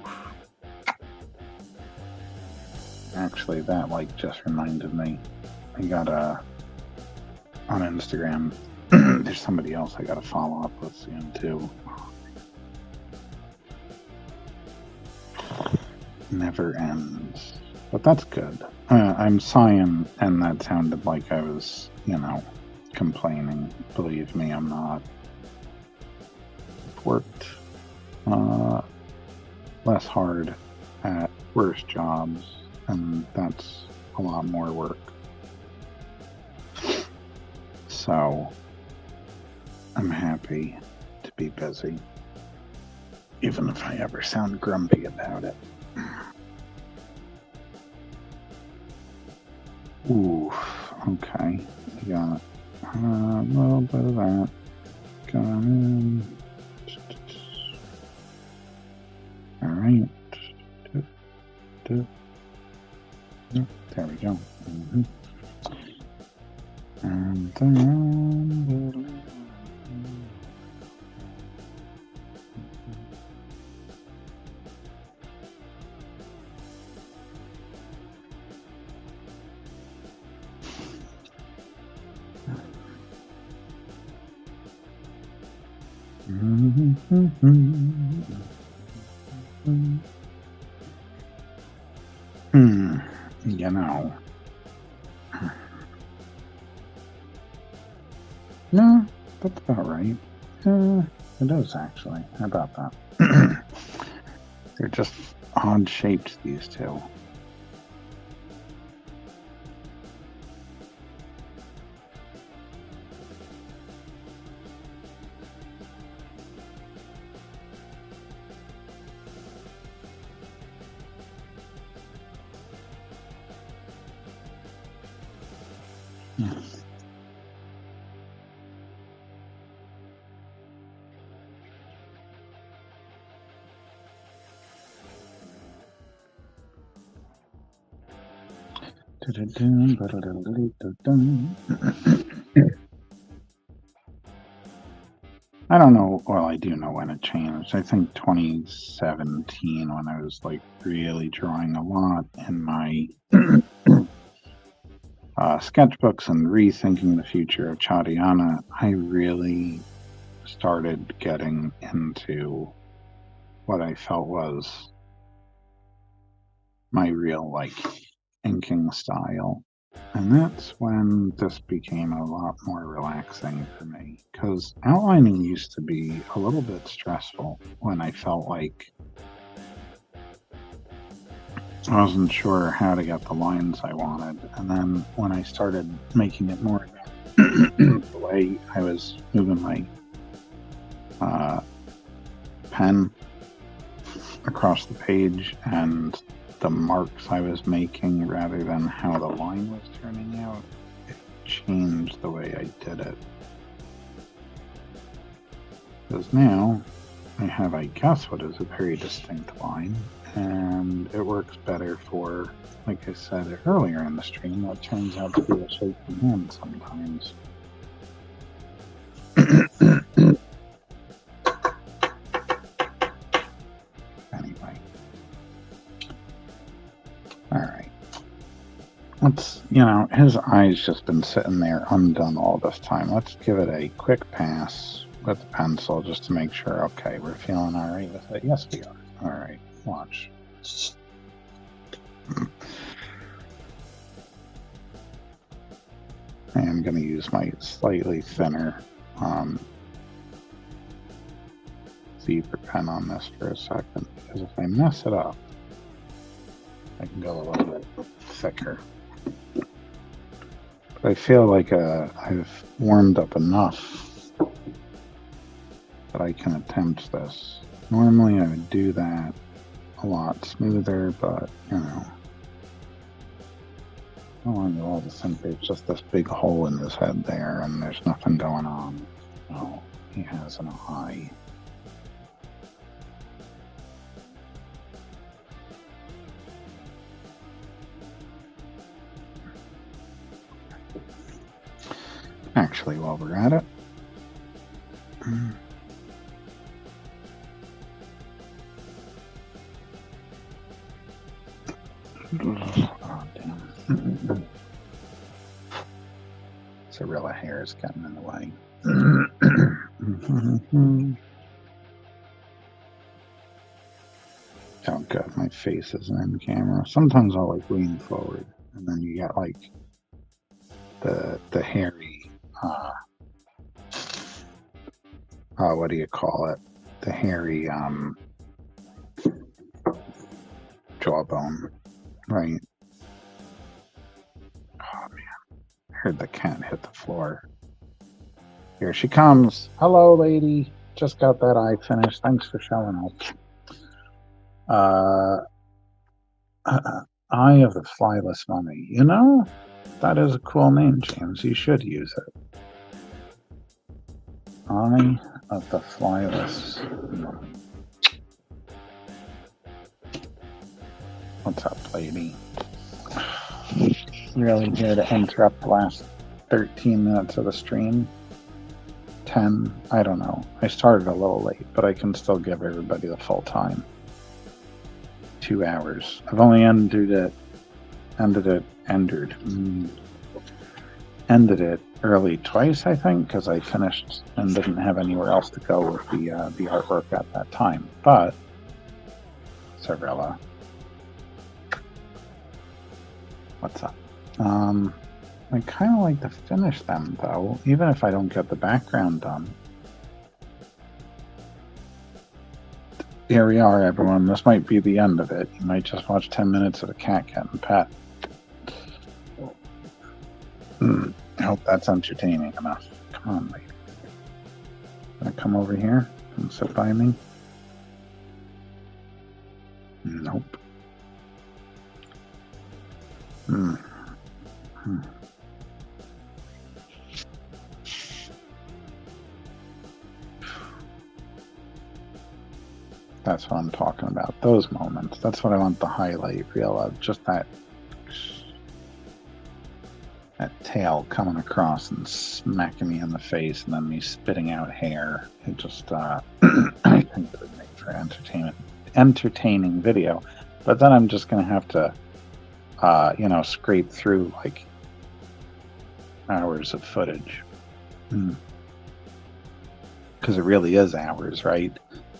Actually, that like just reminded me. I got on Instagram. There's somebody else I gotta follow up with soon too. Never ends. But that's good. I'm sighing, and that sounded like I was, complaining. Believe me, I'm not. Worked less hard at worse jobs, and that's a lot more work. So I'm happy to be busy, even if I ever sound grumpy about it. Ooh, okay. We got a little bit of that going in. All right. There we go. And then... No, that's about right. It is actually. How about that? They're just odd shaped, these two. I don't know. Well, I do know when it changed. I think 2017, when I was like really drawing a lot in my sketchbooks and rethinking the future of Chadiana, I really started getting into what I felt was my real inking style. And that's when this became a lot more relaxing for me, because outlining used to be a little bit stressful when I felt like I wasn't sure how to get the lines I wanted. And then when I started making it more the way I was moving my pen across the page and the marks I was making rather than how the line was turning out, it changed the way I did it. Because now I have, I guess, what is a very distinct line, and it works better for, like I said earlier in the stream, what turns out to be a shaky hand sometimes. All right. Let's, his eye's just been sitting there undone all this time. Let's give it a quick pass with the pencil just to make sure, okay, we're feeling all right with it. Yes, we are. All right, watch. I am going to use my slightly thinner zebra pen on this for a second, because if I mess it up, I can go a little bit thicker. But I feel like I've warmed up enough that I can attempt this. Normally I would do that a lot smoother, but I want you all to think there's just this big hole in his head there and there's nothing going on. No, he has an eye. Actually, while we're at it, oh, damn. Sorilla hair is getting in the way. Oh, good. My face isn't in camera. Sometimes I'll lean forward, and then you get the hairy. What do you call it? The hairy jawbone, right? Oh man, I heard the cat hit the floor. Here she comes. Hello, lady. Just got that eye finished. Thanks for showing up. Eye of the Flyless Mummy. That is a cool name, James. You should use it. Eye of the Flyless Mummy. What's up, lady? Really here to interrupt the last 13 minutes of the stream? 10? I don't know. I started a little late, but I can still give everybody the full time. 2 hours. I've only ended it early twice, I think, because I finished and didn't have anywhere else to go with the artwork at that time. But Sorilla, what's up? I kind of like to finish them though, even if I don't get the background done. Here we are, everyone. This might be the end of it. You might just watch 10 minutes of a cat getting pet. I hope that's entertaining enough. Come on, lady. Gonna come over here and sit by me? Nope. That's what I'm talking about. Those moments. That's what I want the highlight reel of. Just that tail coming across and smacking me in the face, and then me spitting out hair. It just, I think it would make for entertaining video. But then I'm just going to have to, scrape through like hours of footage. Because it really is hours, right?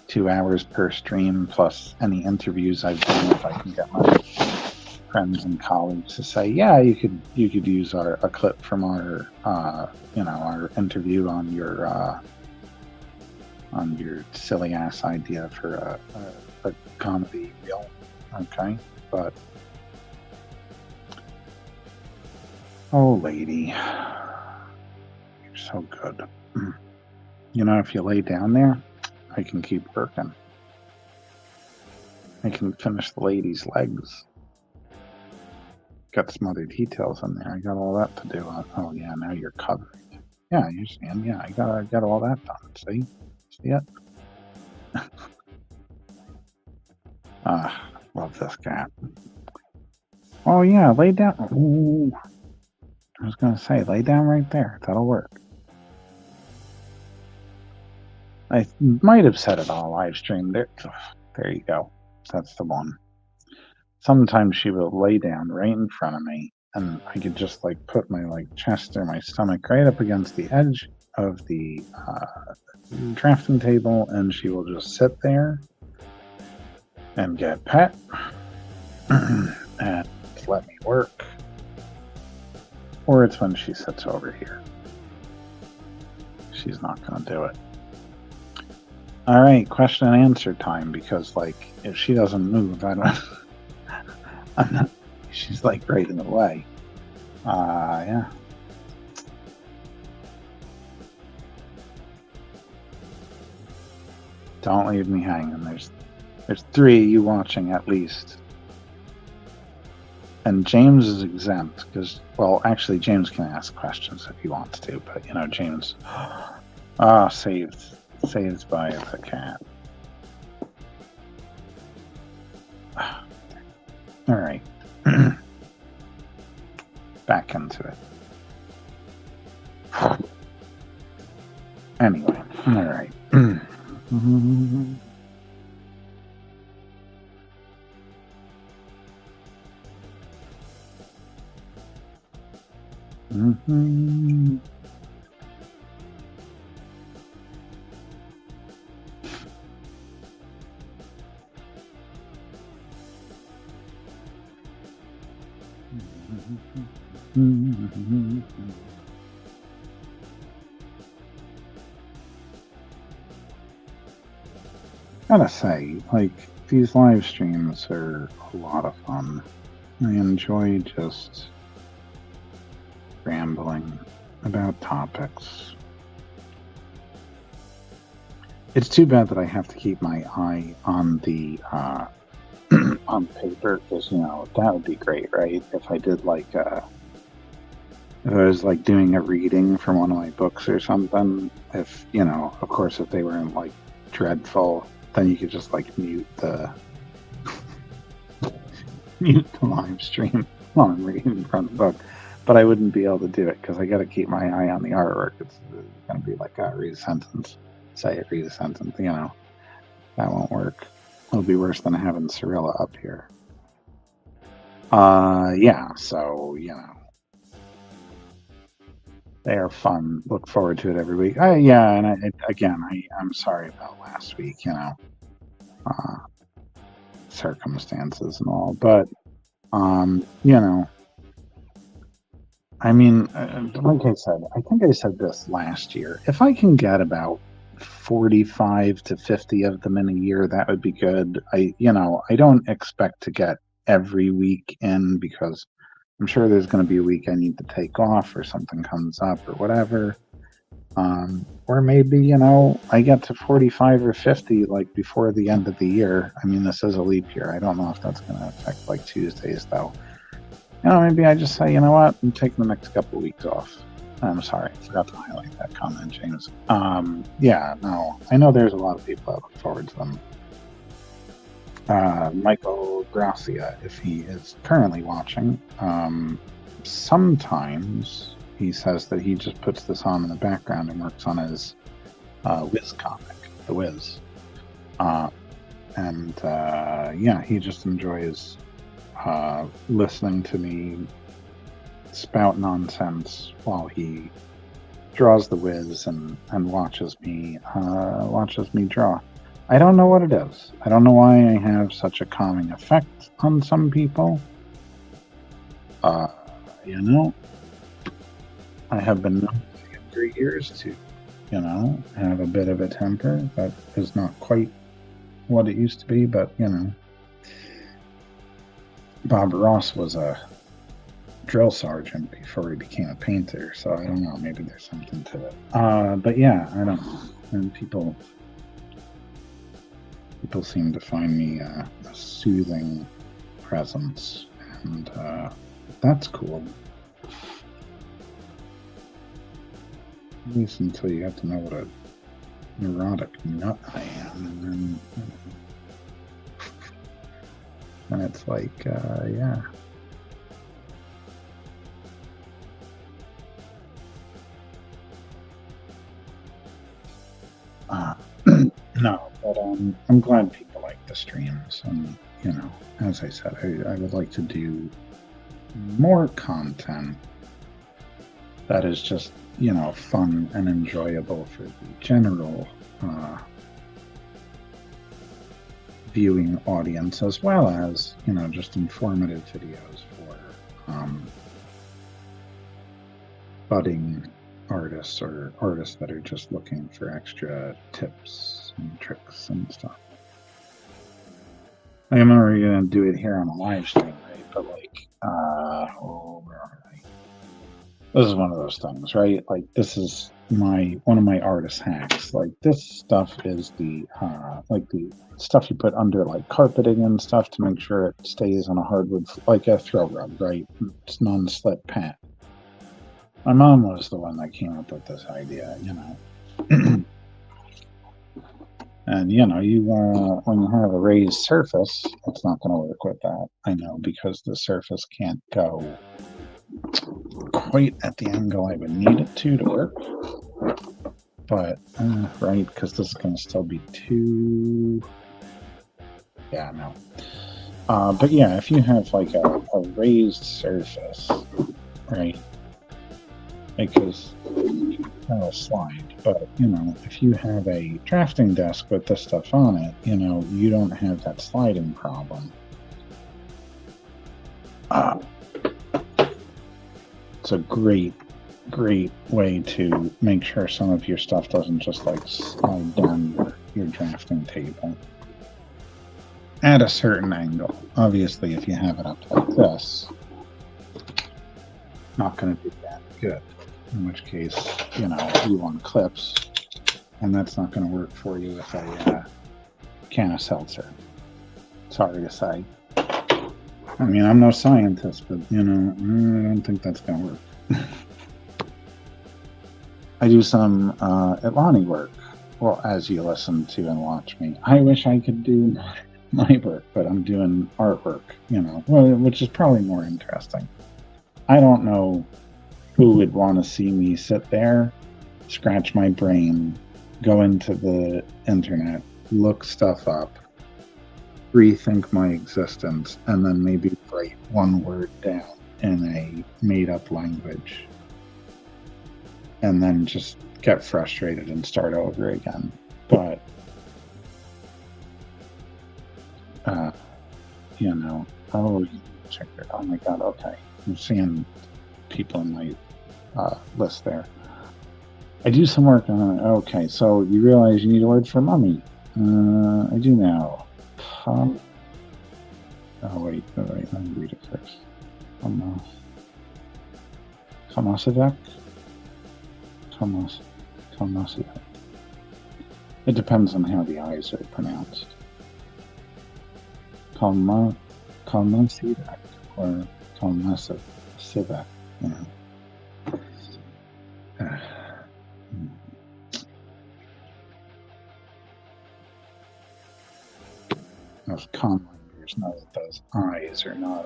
2 hours per stream plus any interviews I've done. If I can get my friends and colleagues to say, yeah, you could use a clip from our our interview on your silly ass idea for a comedy reel, okay? But oh, lady, you're so good. If you lay down there, I can keep working. I can finish the lady's legs. Got some other details in there. I got all that to do. Oh yeah, now you're covering it. Yeah, you're saying, yeah, I got all that done. See it? Love this cat. Oh yeah, lay down. Ooh. I was gonna say, lay down right there. That'll work. I might have said it on a live stream. There you go. That's the one. sometimes she will lay down right in front of me, and I could just like put my like chest or my stomach right up against the edge of the drafting table, and she will just sit there and get pet and let me work. Or it's when she sits over here. She's not going to do it. All right, question and answer time, because like if she doesn't move, I don't. I'm not. She's like right in the way. Yeah. Don't leave me hanging. There's 3 of you watching at least. And James is exempt because, well, actually, James can ask questions if he wants to, but you know, James, saved by the cat. All right, back into it. Anyway, all right. Gotta say, like, these live streams are a lot of fun. I enjoy just rambling about topics. It's too bad that I have to keep my eye on the on paper, because you know that would be great, right? If I did like if I was like doing a reading from one of my books or something. If you know, of course, if they were in like dreadful, then you could just like mute the live stream while I'm reading from the book. But I wouldn't be able to do it because I got to keep my eye on the artwork. It's going to be like, read a sentence, say it, read a sentence. You know, that won't work. It'll be worse than having Cirilla up here. Yeah. So you know, they are fun. Look forward to it every week. Yeah, and I'm sorry about last week. You know, circumstances and all, but you know. I mean, like I said, I think I said this last year. If I can get about 45 to 50 of them in a year, that would be good. I don't expect to get every week in because I'm sure there's going to be a week I need to take off or something comes up or whatever. Or maybe, you know, I get to 45 or 50 like before the end of the year. I mean, this is a leap year. I don't know if that's going to affect like Tuesdays though. You know, maybe I just say, you know what, I'm taking the next couple of weeks off. I'm sorry, I forgot to highlight that comment, James. Yeah, no, I know there's a lot of people that look forward to them. Michael Gracia, if he is currently watching, sometimes he says that he just puts this on in the background and works on his Wiz comic, The Wiz. Yeah, he just enjoys listening to me spout nonsense while he draws the Wiz and watches me draw. I don't know what it is. I don't know why I have such a calming effect on some people. You know, I have been known in younger years to, you know, have a bit of a temper that is not quite what it used to be, but you know. Bob Ross was a drill sergeant before he became a painter, so I don't know, maybe there's something to it. But yeah, I don't know. And people seem to find me a soothing presence, and that's cool. At least until you have to know what a neurotic nut I am, and then and it's like, yeah. No, but I'm glad people like the streams, and you know, as I said, I would like to do more content that is just, you know, fun and enjoyable for the general viewing audience, as well as, you know, just informative videos for budding artists or artists that are just looking for extra tips and tricks and stuff. I'm already gonna do it here on a live stream, right? But like, where are I? This is one of those things, right? Like, this is one of my artist hacks. Like, this stuff is the like the stuff you put under like carpeting and stuff to make sure it stays on a hardwood, like a throw rug, right? It's non-slip pad. My mom was the one that came up with this idea, you know. And you know, when you have a raised surface, it's not going to work with that. I know, because the surface can't go quite at the angle I would need it to work. But right, because this is going to still be too. Yeah, no. But yeah, if you have like a raised surface, right? Because that'll slide. But you know, if you have a drafting desk with this stuff on it, you know, you don't have that sliding problem. It's a great way to make sure some of your stuff doesn't just like slide down your drafting table at a certain angle. Obviously, if you have it up like this, not going to be that good. In which case, you know, you want clips, and that's not going to work for you with a can of seltzer. Sorry to say. I mean, I'm no scientist, but, you know, I don't think that's going to work. I do some Atlani work, well, as you listen to and watch me. I wish I could do my work, but I'm doing artwork, you know, which is probably more interesting. I don't know who would want to see me sit there, scratch my brain, go into the internet, look stuff up, rethink my existence, and then maybe write one word down in a made-up language, and then just get frustrated and start over again. But, you know, oh, check it. Oh my God, okay. I'm seeing people in my list there. I do some work on it. Okay, so you realize you need a word for mummy. I do now. Oh, wait, let me read it first. Kamasadek? Kamasadek. It depends on how the I's are pronounced. Kamasidek or Kamasidek, you know. Those conlangers know that those eyes are not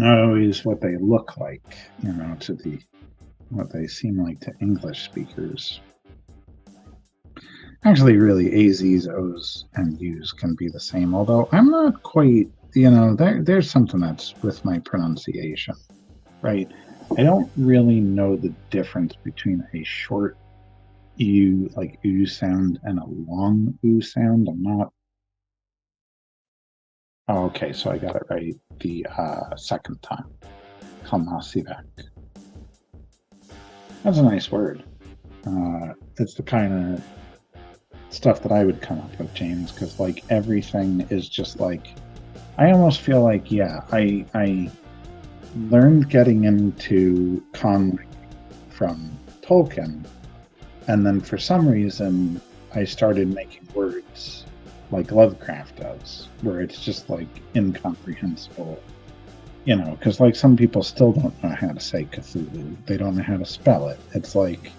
always what they look like, you know, to what they seem like to English speakers. Actually, really, AZs, O's, and U's can be the same, although I'm not quite, you know, there's something that's with my pronunciation, right? I don't really know the difference between a short U, like oo sound, and a long oo sound. I'm not. Oh, okay, so I got it right the second time. Kalmasivak. That's a nice word. It's the kind of stuff that I would come up with, James, because like everything is just like, I almost feel like, yeah, I learned getting into conlang from Tolkien. And then for some reason, I started making words like Lovecraft does, where it's just like incomprehensible, you know, because like some people still don't know how to say Cthulhu. They don't know how to spell it. It's like,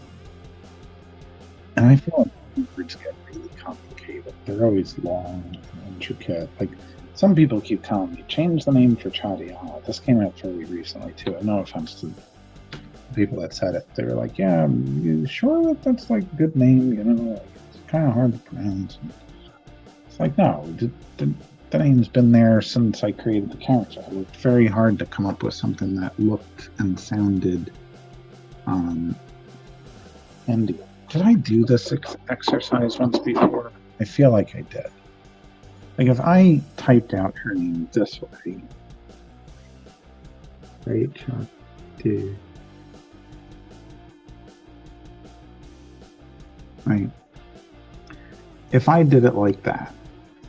and I feel like words get really complicated. They're always long and intricate. Like some people keep telling me, change the name for Chadiala. This came out fairly recently too. And no offense to people that said it, they were like, yeah, you sure that's like a good name, you know, like, it's kind of hard to pronounce. It's like, no, the name's been there since I created the character. I worked very hard to come up with something that looked and sounded Indian. Did I do this exercise once before? I feel like I did. Like if I typed out her name this way, right? Right. If I did it like that,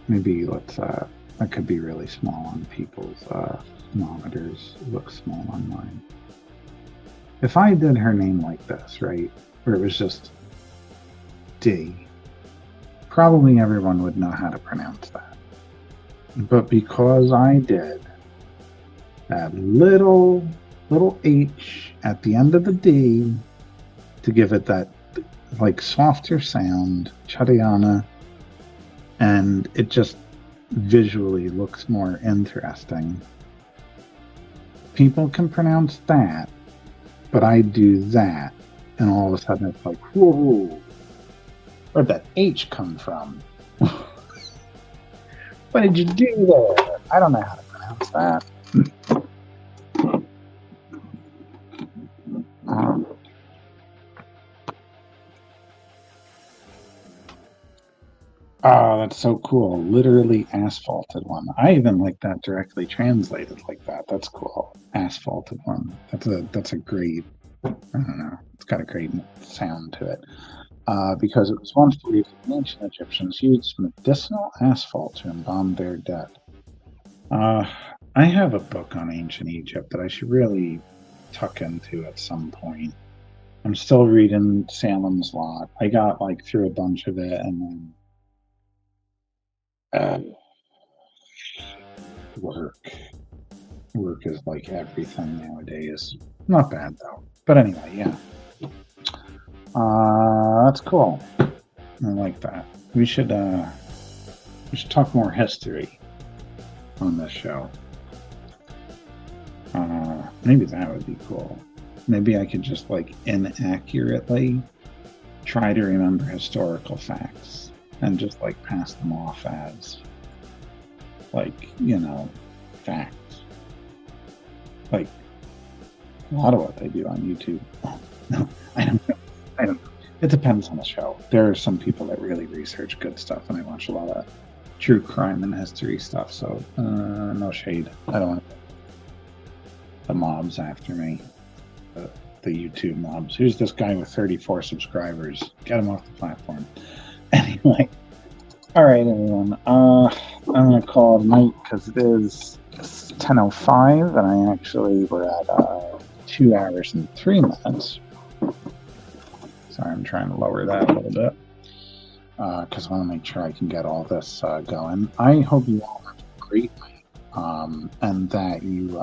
maybe let's that could be really small on people's monitors. It looks small on mine. If I did her name like this, right, where it was just D, probably everyone would know how to pronounce that. But because I did that little H at the end of the D to give it that like softer sound, Chadiana, and it just visually looks more interesting. People can pronounce that, but I do that, and all of a sudden it's like, whoa, where'd that H come from? What did you do there? I don't know how to pronounce that. Oh, that's so cool. Literally asphalted one. I even like that directly translated like that. That's cool. Asphalted one. That's a great, I don't know. It's got a great sound to it. Because it was once believed that ancient Egyptians used medicinal asphalt to embalm their dead. I have a book on ancient Egypt that I should really tuck into at some point. I'm still reading Salem's Lot. I got like through a bunch of it, and then work is like everything nowadays. Not bad though. But anyway, yeah. That's cool. I like that. We should talk more history on this show. Maybe that would be cool. Maybe I could just like inaccurately try to remember historical facts and just like pass them off as like, facts. Like a lot of what they do on YouTube. No, I don't know. It depends on the show. There are some people that really research good stuff, and I watch a lot of true crime and history stuff, so no shade. I don't want the mobs after me. The YouTube mobs. Who's this guy with 34 subscribers? Get him off the platform. Anyway. Alright, everyone. I'm going to call it a night because it is 10:05, and I actually were at 2 hours and 3 minutes. Sorry, I'm trying to lower that a little bit because I want to make sure I can get all this going. I hope you all have a great night and that you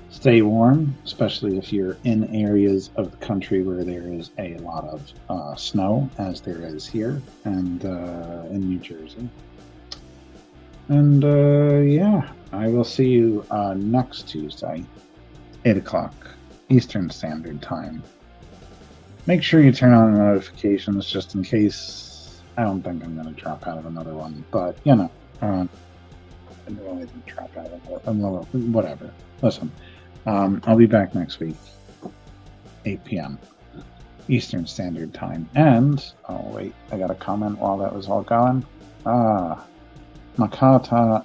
stay warm, especially if you're in areas of the country where there is a lot of snow, as there is here and in New Jersey. And yeah, I will see you next Tuesday, 8 o'clock Eastern Standard Time. Make sure you turn on the notifications just in case. I don't think I'm going to drop out of another one, but I really didn't drop out of another, whatever. Listen, I'll be back next week, 8 p.m. Eastern Standard Time. And, oh wait, I got a comment while that was all going. Makata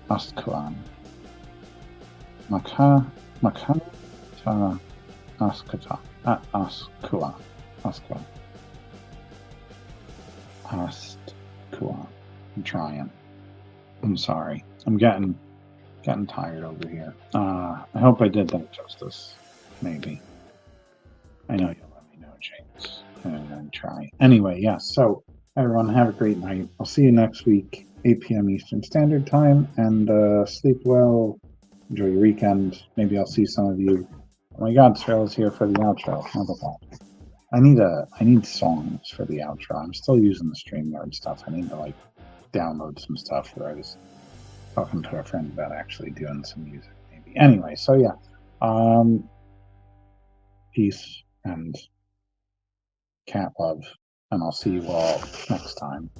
Astkuan. Makata Askata Askua. Askua. Astkua. I'm trying. I'm sorry. I'm getting tired over here. I hope I did that justice. Maybe. I know you'll let me know, James. And try. Anyway, yeah. So everyone, have a great night. I'll see you next week, 8 p.m. Eastern Standard Time, and sleep well. Enjoy your weekend. Maybe I'll see some of you. Oh my God, Cyril's here for the outro. How about that? I need songs for the outro. I'm still using the StreamYard stuff. I need to like download some stuff where I was talking to a friend about actually doing some music maybe. Anyway, so yeah. Peace and cat love, and I'll see you all next time.